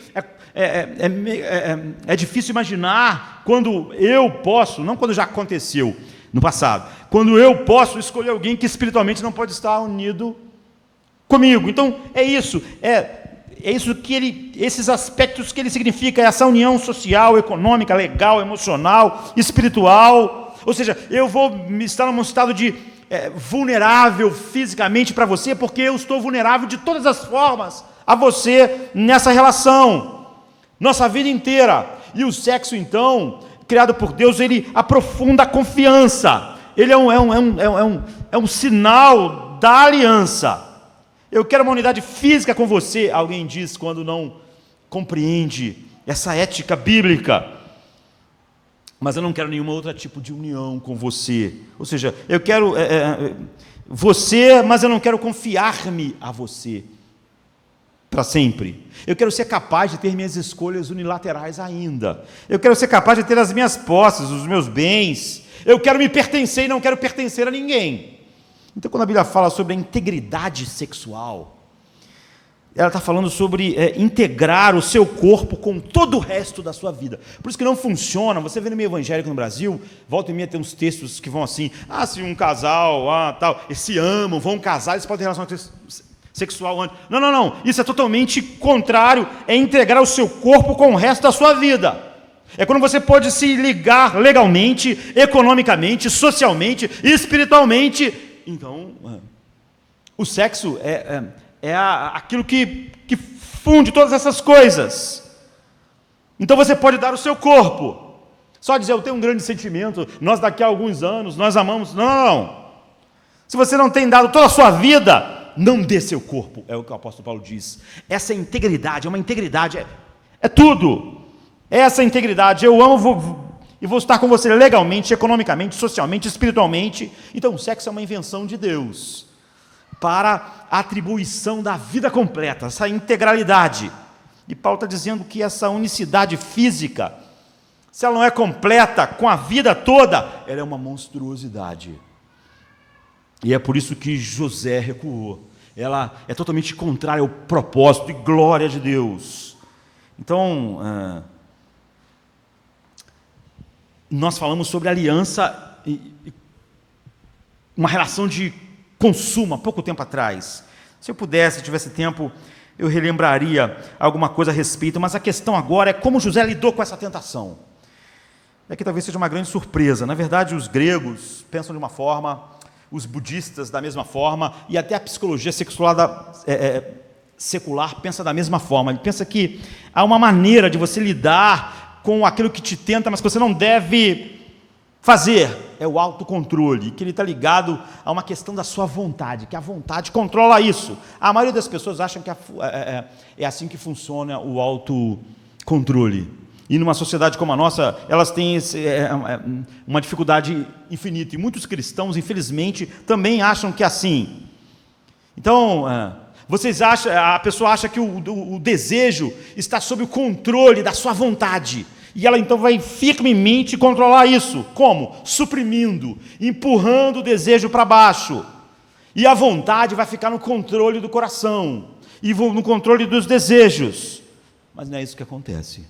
é difícil imaginar quando eu posso, não quando já aconteceu, no passado. Quando eu posso escolher alguém que espiritualmente não pode estar unido comigo. Então, é isso que esses aspectos que ele significa, essa união social, econômica, legal, emocional, espiritual. Ou seja, eu vou estar num estado de vulnerável fisicamente para você, porque eu estou vulnerável de todas as formas a você nessa relação, nossa vida inteira. E o sexo, então, criado por Deus, ele aprofunda a confiança. Ele é um sinal da aliança. Eu quero uma unidade física com você, alguém diz quando não compreende essa ética bíblica. Mas eu não quero nenhum outro tipo de união com você. Ou seja, eu quero você, mas eu não quero confiar-me a você para sempre. Eu quero ser capaz de ter minhas escolhas unilaterais ainda. Eu quero ser capaz de ter as minhas posses, os meus bens. Eu quero me pertencer e não quero pertencer a ninguém. Então, quando a Bíblia fala sobre a integridade sexual, ela está falando sobre integrar o seu corpo com todo o resto da sua vida. Por isso que não funciona. Você vê no meio evangélico no Brasil, volta e meia tem uns textos que vão assim, se um casal, tal, eles se amam, vão casar, eles podem ter relação sexual antes. Não. Isso é totalmente contrário. É integrar o seu corpo com o resto da sua vida. É quando você pode se ligar legalmente, economicamente, socialmente, espiritualmente. Então, o sexo é aquilo que funde todas essas coisas. Então você pode dar o seu corpo. Só dizer, eu tenho um grande sentimento, nós daqui a alguns anos, nós amamos. Não. Se você não tem dado toda a sua vida, não dê seu corpo, é o que o apóstolo Paulo diz. Essa integridade, uma integridade, é tudo. Essa integridade, eu amo e vou estar com você legalmente, economicamente, socialmente, espiritualmente. Então o sexo é uma invenção de Deus para a atribuição da vida completa, essa integralidade. E Paulo está dizendo que essa unicidade física, se ela não é completa com a vida toda, ela é uma monstruosidade. E é por isso que José recuou. Ela é totalmente contrária ao propósito e glória de Deus. Então, nós falamos sobre aliança e uma relação de consumo há pouco tempo atrás. Se eu pudesse, se tivesse tempo, eu relembraria alguma coisa a respeito, mas a questão agora é como José lidou com essa tentação. É que talvez seja uma grande surpresa. Na verdade, os gregos pensam de uma forma, os budistas da mesma forma, e até a psicologia secular pensa da mesma forma. Ele pensa que há uma maneira de você lidar com aquilo que te tenta, mas que você não deve fazer. É o autocontrole, que ele está ligado a uma questão da sua vontade, que a vontade controla isso. A maioria das pessoas acham que é assim que funciona o autocontrole. E numa sociedade como a nossa, elas têm uma dificuldade infinita. E muitos cristãos, infelizmente, também acham que é assim. Então, a pessoa acha que o desejo está sob o controle da sua vontade. E ela então vai firmemente controlar isso. Como? Suprimindo, empurrando o desejo para baixo. E a vontade vai ficar no controle do coração. E no controle dos desejos. Mas não é isso que acontece.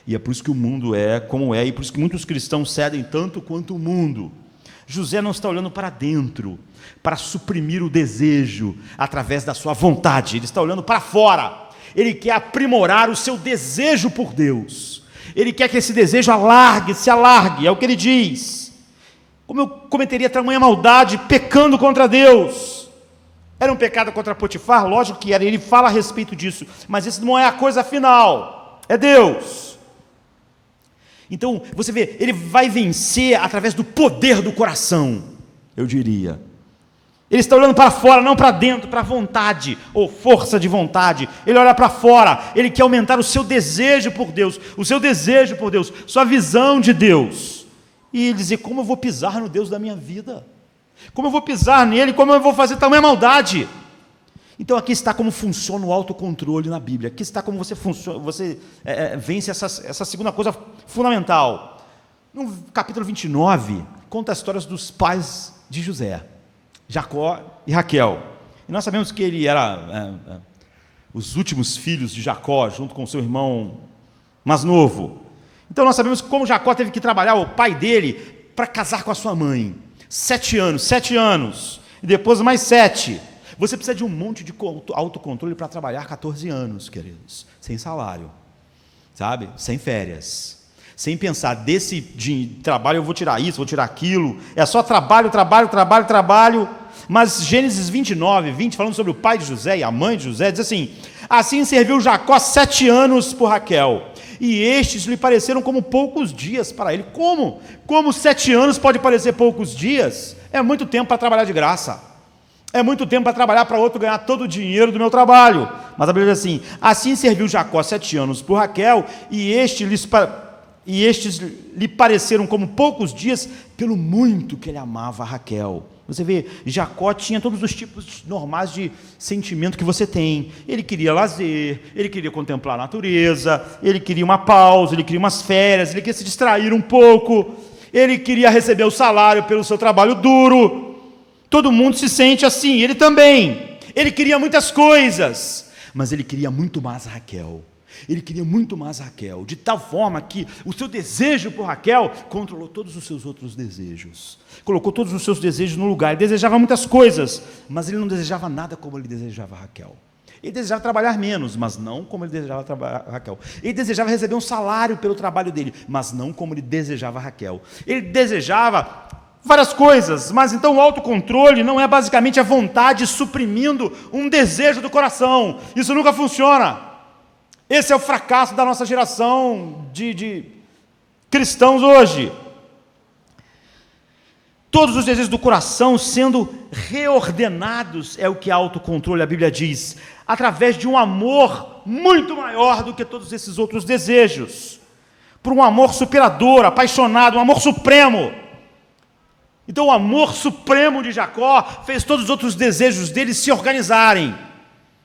E é por isso que o mundo é como é. E por isso que muitos cristãos cedem tanto quanto o mundo. José não está olhando para dentro, para suprimir o desejo através da sua vontade. Ele está olhando para fora. Ele quer aprimorar o seu desejo por Deus. Ele quer que esse desejo se alargue, é o que ele diz. Como eu cometeria tamanha maldade pecando contra Deus? Era um pecado contra Potifar? Lógico que era, ele fala a respeito disso, mas isso não é a coisa final, é Deus. Então, você vê, ele vai vencer através do poder do coração, eu diria. Ele está olhando para fora, não para dentro, para a vontade, ou força de vontade. Ele olha para fora, ele quer aumentar o seu desejo por Deus, sua visão de Deus. E ele dizer, como eu vou pisar no Deus da minha vida? Como eu vou pisar nele? Como eu vou fazer tamanha maldade? Então aqui está como funciona o autocontrole na Bíblia. Aqui está como você vence essa segunda coisa fundamental. No capítulo 29, conta as histórias dos pais de José. Jacó e Raquel. E nós sabemos que ele era os últimos filhos de Jacó, junto com seu irmão mais novo. Então nós sabemos como Jacó teve que trabalhar, o pai dele para casar com a sua mãe. 7 anos, e depois mais 7. Você precisa de um monte de autocontrole para trabalhar 14 anos, queridos, sem salário, sabe? Sem férias, sem pensar, desse trabalho eu vou tirar isso, vou tirar aquilo, é só trabalho, mas Gênesis 29, 20, falando sobre o pai de José e a mãe de José, diz assim: assim serviu Jacó 7 anos por Raquel, e estes lhe pareceram como poucos dias para ele. Como 7 anos pode parecer poucos dias? É muito tempo para trabalhar de graça, é muito tempo para trabalhar para outro ganhar todo o dinheiro do meu trabalho. Mas a Bíblia diz assim: assim serviu Jacó 7 anos por Raquel, e estes lhe pareceram como poucos dias, pelo muito que ele amava a Raquel. Você vê, Jacó tinha todos os tipos normais de sentimento que você tem. Ele queria lazer, ele queria contemplar a natureza, ele queria uma pausa, ele queria umas férias, ele queria se distrair um pouco, ele queria receber o salário pelo seu trabalho duro. Todo mundo se sente assim, ele também. Ele queria muitas coisas, mas ele queria muito mais a Raquel. Ele queria muito mais a Raquel, de tal forma que o seu desejo por Raquel controlou todos os seus outros desejos, colocou todos os seus desejos no lugar. Ele desejava muitas coisas, mas ele não desejava nada como ele desejava a Raquel. Ele desejava trabalhar menos, mas não como ele desejava trabalhar a Raquel. Ele desejava receber um salário pelo trabalho dele, mas não como ele desejava a Raquel. Ele desejava várias coisas, mas então o autocontrole não é basicamente a vontade suprimindo um desejo do coração. Isso nunca funciona. Esse é o fracasso da nossa geração de cristãos hoje. Todos os desejos do coração sendo reordenados, é o que autocontrole, a Bíblia diz, através de um amor muito maior do que todos esses outros desejos, por um amor superador, apaixonado, um amor supremo. Então o amor supremo de Jacó fez todos os outros desejos dele se organizarem.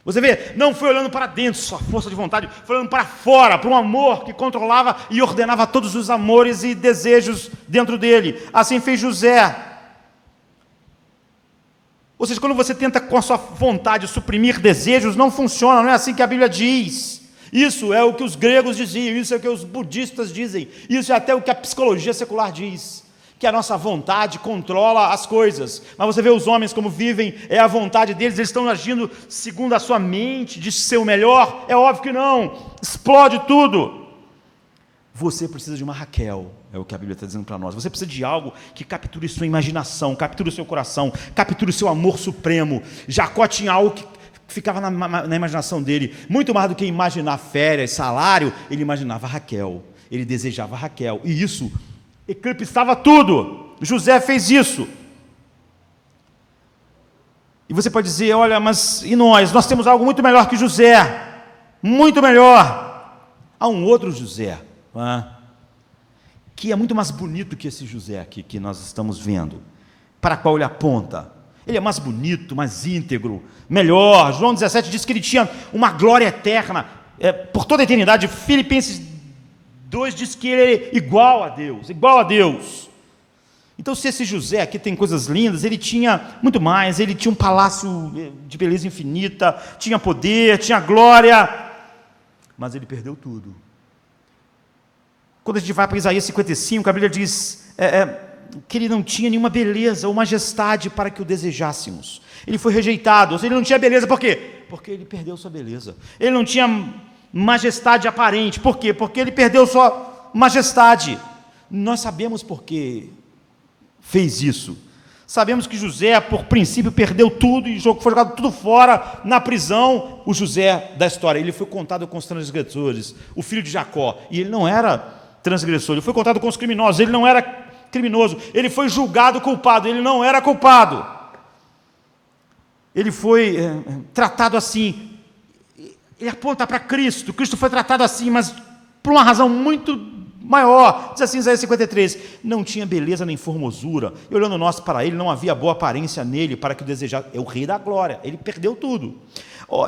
Você vê, não foi olhando para dentro, sua força de vontade, foi olhando para fora, para um amor que controlava e ordenava todos os amores e desejos dentro dele. Assim fez José. Ou seja, quando você tenta com a sua vontade suprimir desejos, não funciona, não é assim que a Bíblia diz. Isso é o que os gregos diziam, isso é o que os budistas dizem, isso é até o que a psicologia secular diz, que a nossa vontade controla as coisas. Mas você vê os homens como vivem, é a vontade deles, eles estão agindo segundo a sua mente, de ser o melhor? É óbvio que não, explode tudo. Você precisa de uma Raquel, é o que a Bíblia está dizendo para nós. Você precisa de algo que capture sua imaginação, capture o seu coração, capture o seu amor supremo. Jacó tinha algo que ficava na imaginação dele, muito mais do que imaginar férias, salário, ele imaginava Raquel, ele desejava Raquel, e isso eclipsava tudo. José fez isso. E você pode dizer, olha, mas e nós? Nós temos algo muito melhor que José, muito melhor. Há um outro José, que é muito mais bonito que esse José aqui que nós estamos vendo, para qual ele aponta. Ele é mais bonito, mais íntegro, melhor. João 17 diz que ele tinha uma glória eterna, por toda a eternidade. Filipenses 2 diz que ele é igual a Deus, igual a Deus. Então, se esse José aqui tem coisas lindas, ele tinha muito mais, ele tinha um palácio de beleza infinita, tinha poder, tinha glória, mas ele perdeu tudo. Quando a gente vai para Isaías 55, a Bíblia diz que ele não tinha nenhuma beleza ou majestade para que o desejássemos. Ele foi rejeitado, ou seja, ele não tinha beleza, por quê? Porque ele perdeu sua beleza. Ele não tinha majestade aparente, por quê? Porque ele perdeu sua majestade. Nós sabemos por que fez isso. Sabemos que José, por princípio, perdeu tudo e foi jogado tudo fora na prisão. O José da história, ele foi contado com os transgressores, o filho de Jacó, e ele não era transgressor, ele foi contado com os criminosos, ele não era criminoso, ele foi julgado culpado, ele não era culpado. Ele foi tratado assim. Ele aponta para Cristo. Cristo foi tratado assim, mas por uma razão muito maior. Diz assim Isaías 53, não tinha beleza nem formosura, e olhando nós para ele, não havia boa aparência nele, para que o desejasse. É o rei da glória, ele perdeu tudo.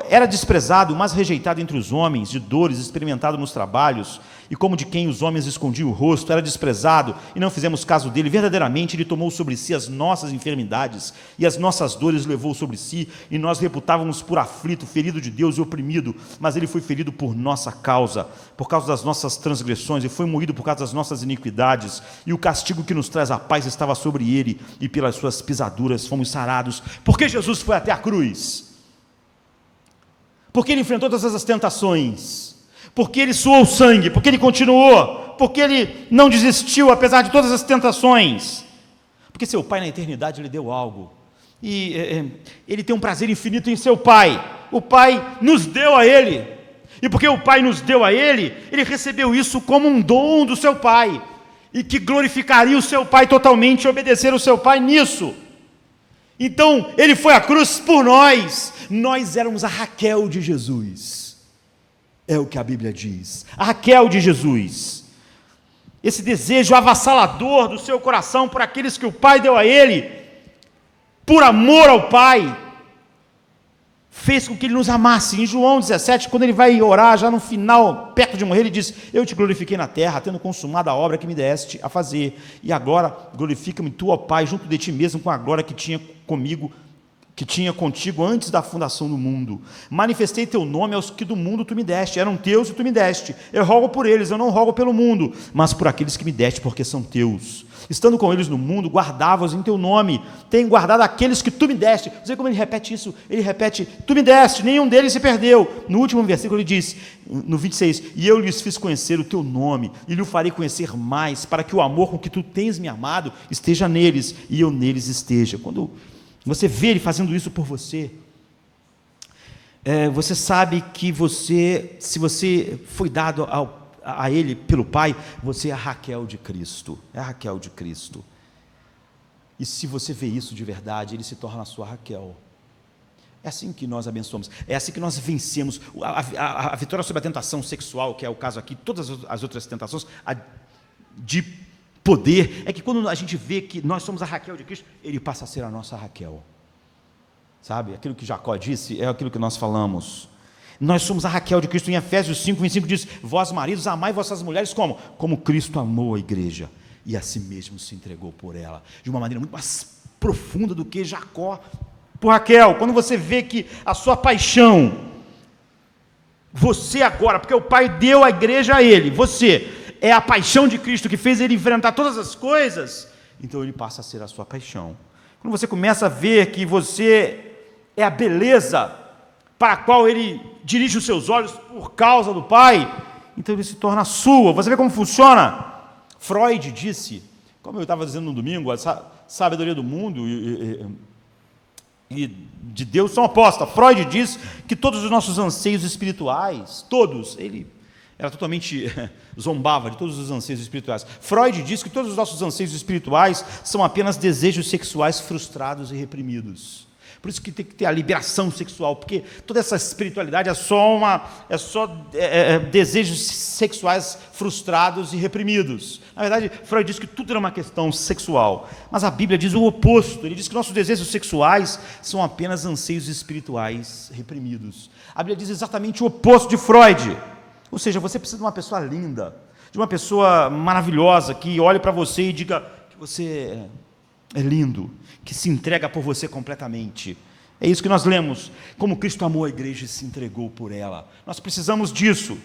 Era desprezado, mas rejeitado entre os homens, de dores, experimentado nos trabalhos, e como de quem os homens escondiam o rosto, era desprezado, e não fizemos caso dele. Verdadeiramente ele tomou sobre si as nossas enfermidades, e as nossas dores levou sobre si, e nós reputávamos por aflito, ferido de Deus e oprimido, mas ele foi ferido por nossa causa, por causa das nossas transgressões, e foi moído por causa das nossas iniquidades, e o castigo que nos traz a paz estava sobre ele, e pelas suas pisaduras fomos sarados. Por que Jesus foi até a cruz? Porque ele enfrentou todas as tentações, porque ele suou sangue, porque ele continuou, porque ele não desistiu apesar de todas as tentações, porque seu Pai na eternidade lhe deu algo, e ele tem um prazer infinito em seu Pai. O Pai nos deu a ele, e porque o Pai nos deu a ele recebeu isso como um dom do seu Pai, e que glorificaria o seu Pai totalmente e obedecer o seu Pai nisso. Então, ele foi à cruz por nós. Nós éramos a Raquel de Jesus. É o que a Bíblia diz. A Raquel de Jesus. Esse desejo avassalador do seu coração por aqueles que o Pai deu a ele, por amor ao Pai, fez com que ele nos amasse. Em João 17, quando ele vai orar, já no final, perto de morrer, ele diz: eu te glorifiquei na terra, tendo consumado a obra que me deste a fazer, e agora glorifica-me tu, ó Pai, junto de ti mesmo, com a glória que tinha comigo, que tinha contigo antes da fundação do mundo. Manifestei teu nome aos que do mundo tu me deste, eram teus e tu me deste. Eu rogo por eles, eu não rogo pelo mundo, mas por aqueles que me deste, porque são teus. Estando com eles no mundo, guardava-os em teu nome. Tenho guardado aqueles que tu me deste. Você vê como ele repete isso? Ele repete: tu me deste, nenhum deles se perdeu. No último versículo ele diz, no 26, e eu lhes fiz conhecer o teu nome, e lhe o farei conhecer mais, para que o amor com que tu tens me amado esteja neles, e eu neles esteja. Quando você vê ele fazendo isso por você, você sabe que se você foi dado a ele pelo Pai, você é a Raquel de Cristo, é a Raquel de Cristo. E se você vê isso de verdade, ele se torna a sua Raquel. É assim que nós abençoamos, é assim que nós vencemos a vitória sobre a tentação sexual, que é o caso aqui, todas as outras tentações de poder, é que quando a gente vê que nós somos a Raquel de Cristo, ele passa a ser a nossa Raquel. Sabe, aquilo que Jacó disse, é aquilo que nós falamos. Nós somos a Raquel de Cristo. Em Efésios 5, 25 diz: vós maridos, amai vossas mulheres como? Como Cristo amou a igreja, e a si mesmo se entregou por ela, de uma maneira muito mais profunda do que Jacó por Raquel. Quando você vê que a sua paixão, você agora, porque o Pai deu a igreja a ele, você é a paixão de Cristo que fez ele enfrentar todas as coisas, então ele passa a ser a sua paixão. Quando você começa a ver que você é a beleza para a qual ele dirige os seus olhos por causa do Pai, então ele se torna sua. Você vê como funciona? Freud disse, como eu estava dizendo no domingo, a sabedoria do mundo e de Deus são opostas. Freud diz que todos os nossos anseios espirituais, todos, ele era totalmente zombava de todos os anseios espirituais. Freud diz que todos os nossos anseios espirituais são apenas desejos sexuais frustrados e reprimidos. Por isso que tem que ter a liberação sexual, porque toda essa espiritualidade é só desejos sexuais frustrados e reprimidos. Na verdade, Freud diz que tudo era uma questão sexual, mas a Bíblia diz o oposto. Ele diz que nossos desejos sexuais são apenas anseios espirituais reprimidos. A Bíblia diz exatamente o oposto de Freud. Ou seja, você precisa de uma pessoa linda, de uma pessoa maravilhosa, que olhe para você e diga que você é lindo, que se entrega por você completamente. É isso que nós lemos, como Cristo amou a igreja e se entregou por ela. Nós precisamos disso.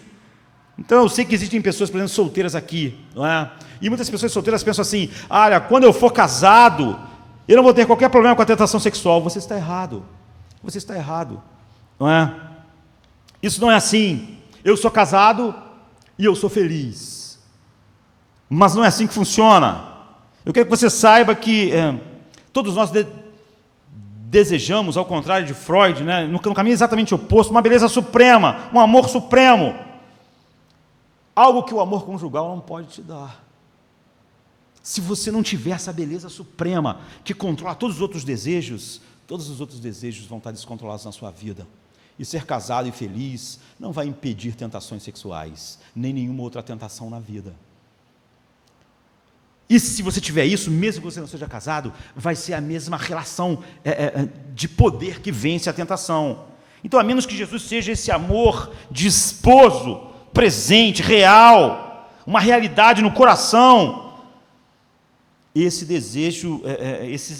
Então eu sei que existem pessoas, por exemplo, solteiras aqui, não é? E muitas pessoas solteiras pensam assim: olha, quando eu for casado, eu não vou ter qualquer problema com a tentação sexual. Você está errado, você está errado, não é? Isso não é assim. Eu sou casado e eu sou feliz, mas não é assim que funciona. Eu quero que você saiba que todos nós desejamos, ao contrário de Freud, né, no caminho exatamente oposto, uma beleza suprema, um amor supremo, algo que o amor conjugal não pode te dar. Se você não tiver essa beleza suprema, que controla todos os outros desejos vão estar descontrolados na sua vida. E ser casado e feliz não vai impedir tentações sexuais, nem nenhuma outra tentação na vida. E se você tiver isso, mesmo que você não seja casado, vai ser a mesma relação de poder que vence a tentação. Então, a menos que Jesus seja esse amor de esposo, presente, real, uma realidade no coração, esses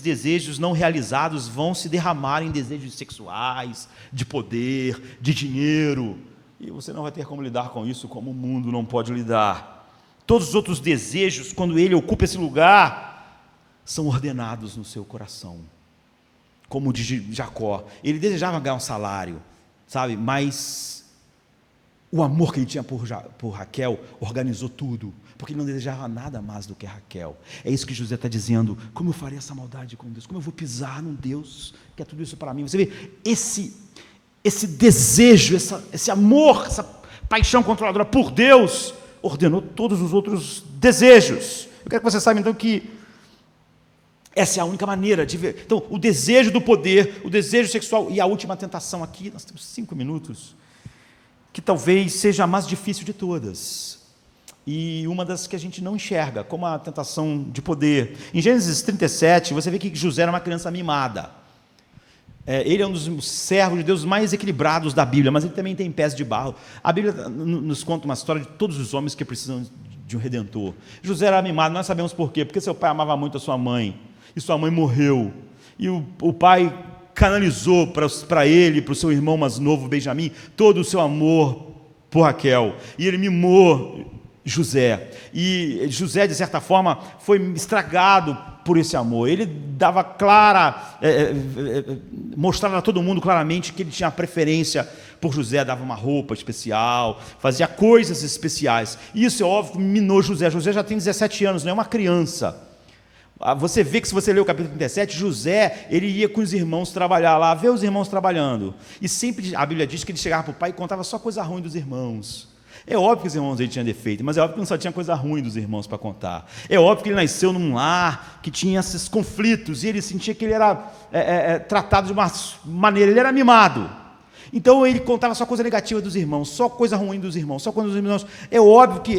desejos não realizados vão se derramar em desejos sexuais, de poder, de dinheiro, e você não vai ter como lidar com isso, como o mundo não pode lidar. Todos os outros desejos, quando ele ocupa esse lugar, são ordenados no seu coração, como o de Jacó. Ele desejava ganhar um salário, sabe? Mas o amor que ele tinha por Raquel organizou tudo, porque ele não desejava nada mais do que Raquel. É isso que José está dizendo: como eu farei essa maldade com Deus? Como eu vou pisar num Deus que é tudo isso para mim? Você vê esse desejo, esse amor, essa paixão controladora por Deus, ordenou todos os outros desejos. Eu quero que você saiba então que essa é a única maneira de ver. Então, o desejo do poder, o desejo sexual e a última tentação aqui, nós temos 5 minutos, que talvez seja a mais difícil de todas, e uma das que a gente não enxerga, como a tentação de poder. Em Gênesis 37, você vê que José era uma criança mimada. Ele é um dos servos de Deus mais equilibrados da Bíblia, mas ele também tem pés de barro. A Bíblia nos conta uma história de todos os homens que precisam de um Redentor. José era mimado, nós sabemos por quê, porque seu pai amava muito a sua mãe, e sua mãe morreu, e o pai canalizou para ele, para o seu irmão mais novo, Benjamim, todo o seu amor por Raquel, e ele mimou José, e José, de certa forma, foi estragado por esse amor. Ele dava mostrava a todo mundo claramente que ele tinha preferência por José, dava uma roupa especial, fazia coisas especiais, e isso é óbvio, minou José. José já tem 17 anos, não é uma criança. Você vê que, se você ler o capítulo 37, José, ele ia com os irmãos trabalhar lá, ver os irmãos trabalhando, e sempre a Bíblia diz que ele chegava para o pai e contava só coisa ruim dos irmãos. É óbvio que os irmãos dele tinham defeito, mas é óbvio que não só tinha coisa ruim dos irmãos para contar. É óbvio que ele nasceu num lar que tinha esses conflitos, e ele sentia que ele era tratado de uma maneira, ele era mimado. Então ele contava só coisa negativa dos irmãos, só coisa ruim dos irmãos, só coisa dos irmãos. É óbvio que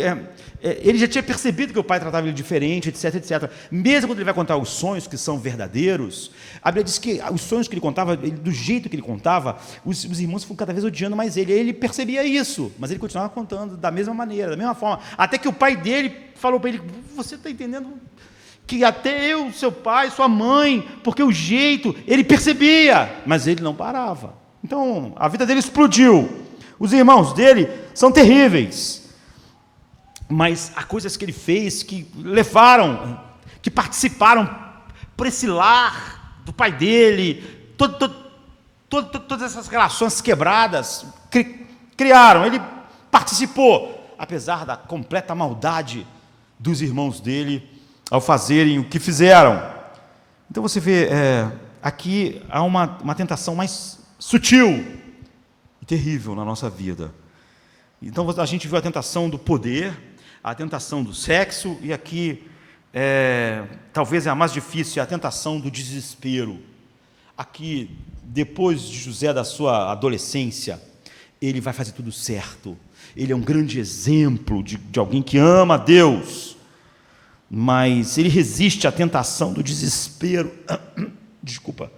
ele já tinha percebido que o pai tratava ele diferente, etc, etc. Mesmo quando ele vai contar os sonhos que são verdadeiros, a Bíblia diz que os sonhos que ele contava, do jeito que ele contava, os irmãos foram cada vez odiando mais ele. Ele percebia isso, mas ele continuava contando da mesma maneira, da mesma forma. Até que o pai dele falou para ele: você está entendendo que até eu, seu pai, sua mãe, porque o jeito, ele percebia, mas ele não parava. Então, a vida dele explodiu. Os irmãos dele são terríveis. Mas há coisas que ele fez que levaram, que participaram por esse lar do pai dele, todas essas relações quebradas, criaram. Ele participou, apesar da completa maldade dos irmãos dele ao fazerem o que fizeram. Então você vê, aqui há uma tentação mais sutil e terrível na nossa vida. Então a gente viu a tentação do poder, a tentação do sexo, e aqui talvez é a mais difícil, a tentação do desespero. Aqui, depois de José, da sua adolescência, ele vai fazer tudo certo. Ele é um grande exemplo de alguém que ama a Deus, mas ele resiste à tentação do desespero. Desculpa.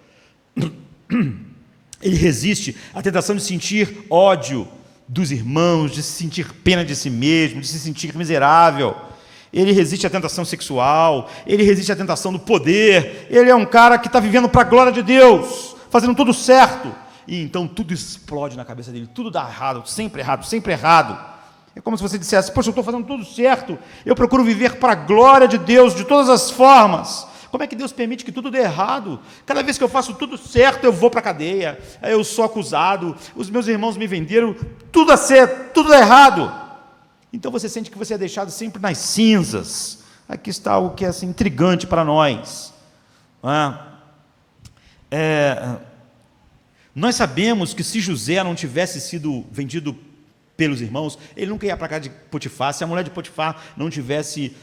Ele resiste à tentação de sentir ódio dos irmãos, de se sentir pena de si mesmo, de se sentir miserável. Ele resiste à tentação sexual, ele resiste à tentação do poder. Ele é um cara que está vivendo para a glória de Deus, fazendo tudo certo. E então tudo explode na cabeça dele, tudo dá errado, sempre errado, sempre errado. É como se você dissesse: poxa, eu estou fazendo tudo certo, eu procuro viver para a glória de Deus de todas as formas. Como é que Deus permite que tudo dê errado? Cada vez que eu faço tudo certo, eu vou para a cadeia, eu sou acusado, os meus irmãos me venderam, tudo dá errado. Então você sente que você é deixado sempre nas cinzas. Aqui está algo que é assim, intrigante para nós. Nós sabemos que se José não tivesse sido vendido pelos irmãos, ele nunca ia para a casa de Potifar. Se a mulher de Potifar não tivesse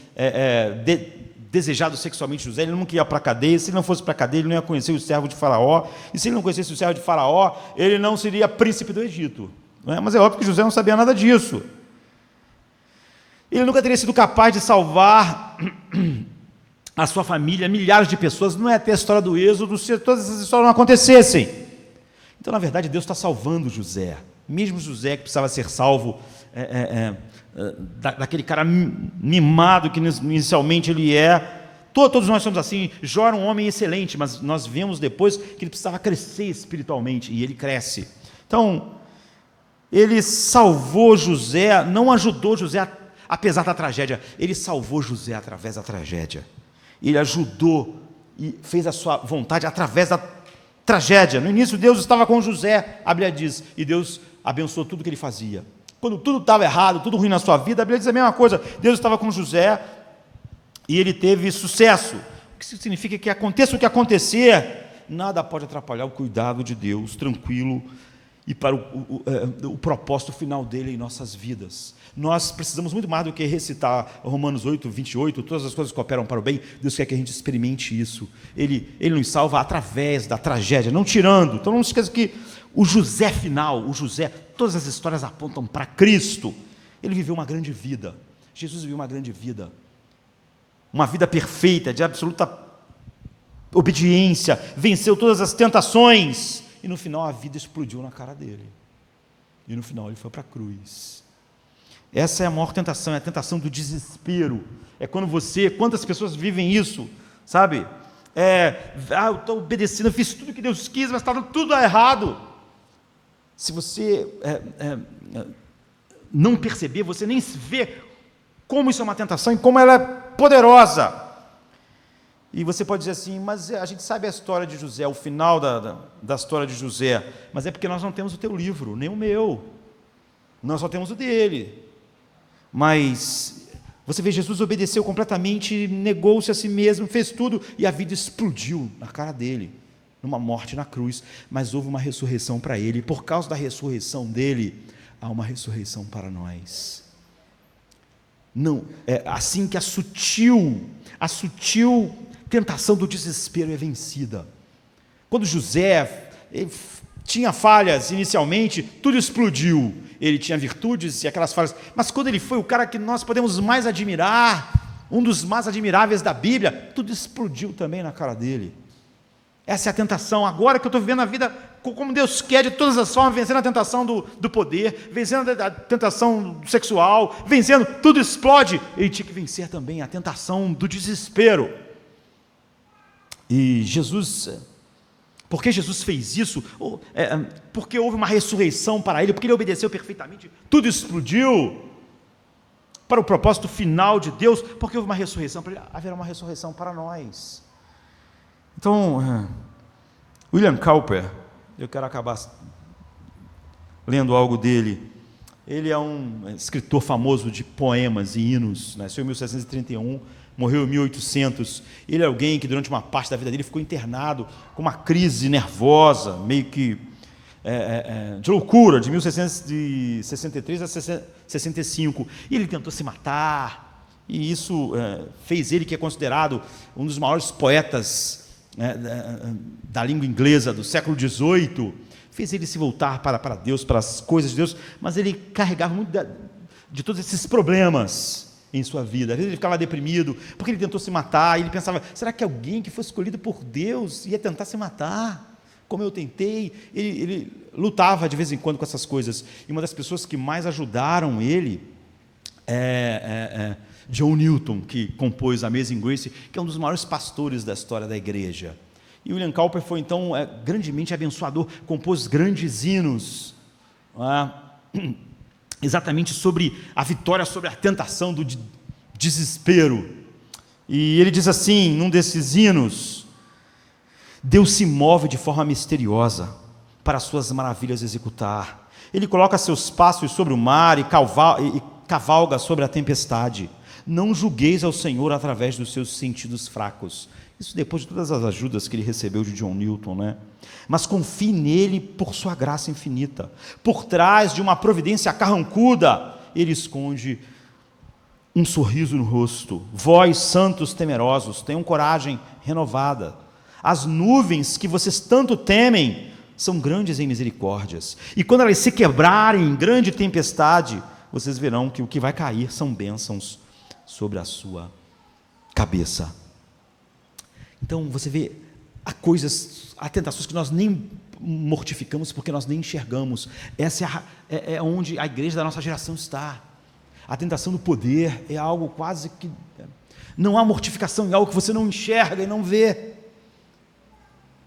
desejado sexualmente José, ele não ia para a cadeia. Se ele não fosse para a cadeia, ele não ia conhecer o servo de Faraó, e se ele não conhecesse o servo de Faraó, ele não seria príncipe do Egito. Mas é óbvio que José não sabia nada disso. Ele nunca teria sido capaz de salvar a sua família, milhares de pessoas. Não é até a história do Êxodo se todas essas histórias não acontecessem. Então, na verdade, Deus está salvando José. Mesmo José que precisava ser salvo daquele cara mimado que inicialmente ele é. Todos nós somos assim. Jó era um homem excelente, mas nós vemos depois que ele precisava crescer espiritualmente, e ele cresce. Então, ele salvou José, não ajudou José apesar da tragédia, ele salvou José através da tragédia. Ele ajudou e fez a sua vontade através da tragédia. No início, Deus estava com José, a Bíblia diz, e Deus abençoou tudo que ele fazia. Quando tudo estava errado, tudo ruim na sua vida, a Bíblia diz a mesma coisa. Deus estava com José e ele teve sucesso. O que significa que aconteça o que acontecer, nada pode atrapalhar o cuidado de Deus, tranquilo, e para o propósito final dele em nossas vidas. Nós precisamos muito mais do que recitar Romanos 8, 28, todas as coisas cooperam para o bem. Deus quer que a gente experimente isso. Ele nos salva através da tragédia, não tirando. Então não se esqueça que o José final, todas as histórias apontam para Cristo. Ele viveu uma grande vida. Jesus viveu uma grande vida. Uma vida perfeita, de absoluta obediência, venceu todas as tentações. E no final a vida explodiu na cara dele. E no final ele foi para a cruz. Essa é a maior tentação, é a tentação do desespero. É quantas pessoas vivem isso, sabe? Eu estou obedecendo, eu fiz tudo que Deus quis, mas estava tudo errado. Se você não perceber, você nem vê como isso é uma tentação e como ela é poderosa. E você pode dizer assim, mas a gente sabe a história de José, o final da história de José, mas é porque nós não temos o teu livro, nem o meu. Nós só temos o dele. Mas você vê, Jesus obedeceu completamente, negou-se a si mesmo, fez tudo, e a vida explodiu na cara dele, numa morte na cruz, mas houve uma ressurreição para ele, e por causa da ressurreição dele, há uma ressurreição para nós. Não, é assim que a sutil tentação do desespero é vencida. Quando José tinha falhas inicialmente, tudo explodiu. Ele tinha virtudes e aquelas falhas, mas quando ele foi o cara que nós podemos mais admirar, um dos mais admiráveis da Bíblia, tudo explodiu também na cara dele. Essa é a tentação. Agora que eu estou vivendo a vida como Deus quer, de todas as formas, vencendo a tentação do poder, vencendo a tentação sexual, vencendo, tudo explode. Ele tinha que vencer também a tentação do desespero. E Jesus, porque Jesus fez isso? Porque houve uma ressurreição para ele, porque ele obedeceu perfeitamente, tudo explodiu para o propósito final de Deus, porque houve uma ressurreição para ele, haverá uma ressurreição para nós. Então, William Cowper, eu quero acabar lendo algo dele. Ele é um escritor famoso de poemas e hinos, nasceu em 1731, morreu em 1800. Ele é alguém que durante uma parte da vida dele ficou internado com uma crise nervosa, meio que de loucura, de 1663 a 65. E ele tentou se matar, e isso fez ele, que é considerado um dos maiores poetas da língua inglesa do século XVIII, fez ele se voltar para Deus, para as coisas de Deus, mas ele carregava muito de todos esses problemas em sua vida. Às vezes ele ficava deprimido, porque ele tentou se matar, e ele pensava, será que alguém que foi escolhido por Deus ia tentar se matar, como eu tentei? Ele lutava de vez em quando com essas coisas, e uma das pessoas que mais ajudaram ele John Newton, que compôs Amazing Grace, que é um dos maiores pastores da história da igreja. E William Cowper foi então grandemente abençoador, compôs grandes hinos, exatamente sobre a vitória sobre a tentação do desespero. E ele diz assim, num desses hinos: Deus se move de forma misteriosa para as suas maravilhas executar. Ele coloca seus passos sobre o mar e cavalga sobre a tempestade. Não julgueis ao Senhor através dos seus sentidos fracos. Isso depois de todas as ajudas que ele recebeu de John Newton, né? Mas confie nele por sua graça infinita. Por trás de uma providência carrancuda, ele esconde um sorriso no rosto. Vós, santos temerosos, tenham coragem renovada. As nuvens que vocês tanto temem são grandes em misericórdias. E quando elas se quebrarem em grande tempestade, vocês verão que o que vai cair são bênçãos sobre a sua cabeça. Então você vê, há tentações que nós nem mortificamos porque nós nem enxergamos. Essa é onde a igreja da nossa geração está. A tentação do poder é algo quase que... Não há mortificação em algo que você não enxerga e não vê.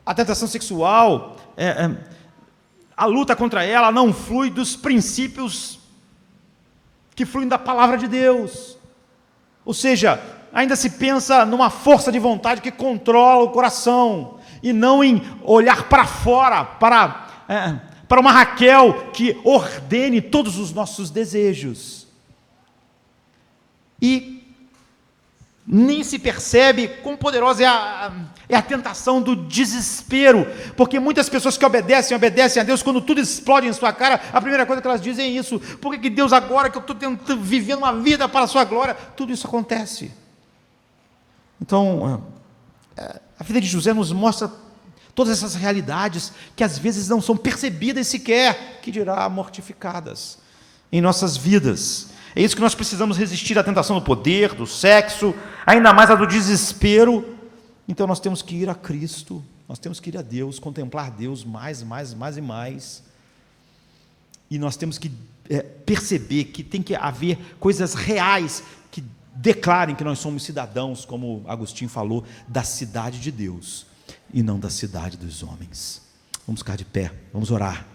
A tentação sexual, a luta contra ela não flui dos princípios que fluem da palavra de Deus. Ou seja, ainda se pensa numa força de vontade que controla o coração, e não em olhar para fora, para uma Raquel que ordene todos os nossos desejos. E nem se percebe quão poderosa é a tentação do desespero, porque muitas pessoas que obedecem a Deus, quando tudo explode em sua cara, a primeira coisa que elas dizem é isso: por que Deus, agora que eu estou vivendo uma vida para a sua glória, tudo isso acontece? Então, a vida de José nos mostra todas essas realidades que às vezes não são percebidas sequer, que dirá mortificadas em nossas vidas. É isso que nós precisamos resistir à tentação do poder, do sexo, ainda mais a do desespero. Então nós temos que ir a Cristo, nós temos que ir a Deus, contemplar Deus mais e mais. E nós temos que perceber que tem que haver coisas reais que declarem que nós somos cidadãos, como Agostinho falou, da cidade de Deus e não da cidade dos homens. Vamos ficar de pé, vamos orar.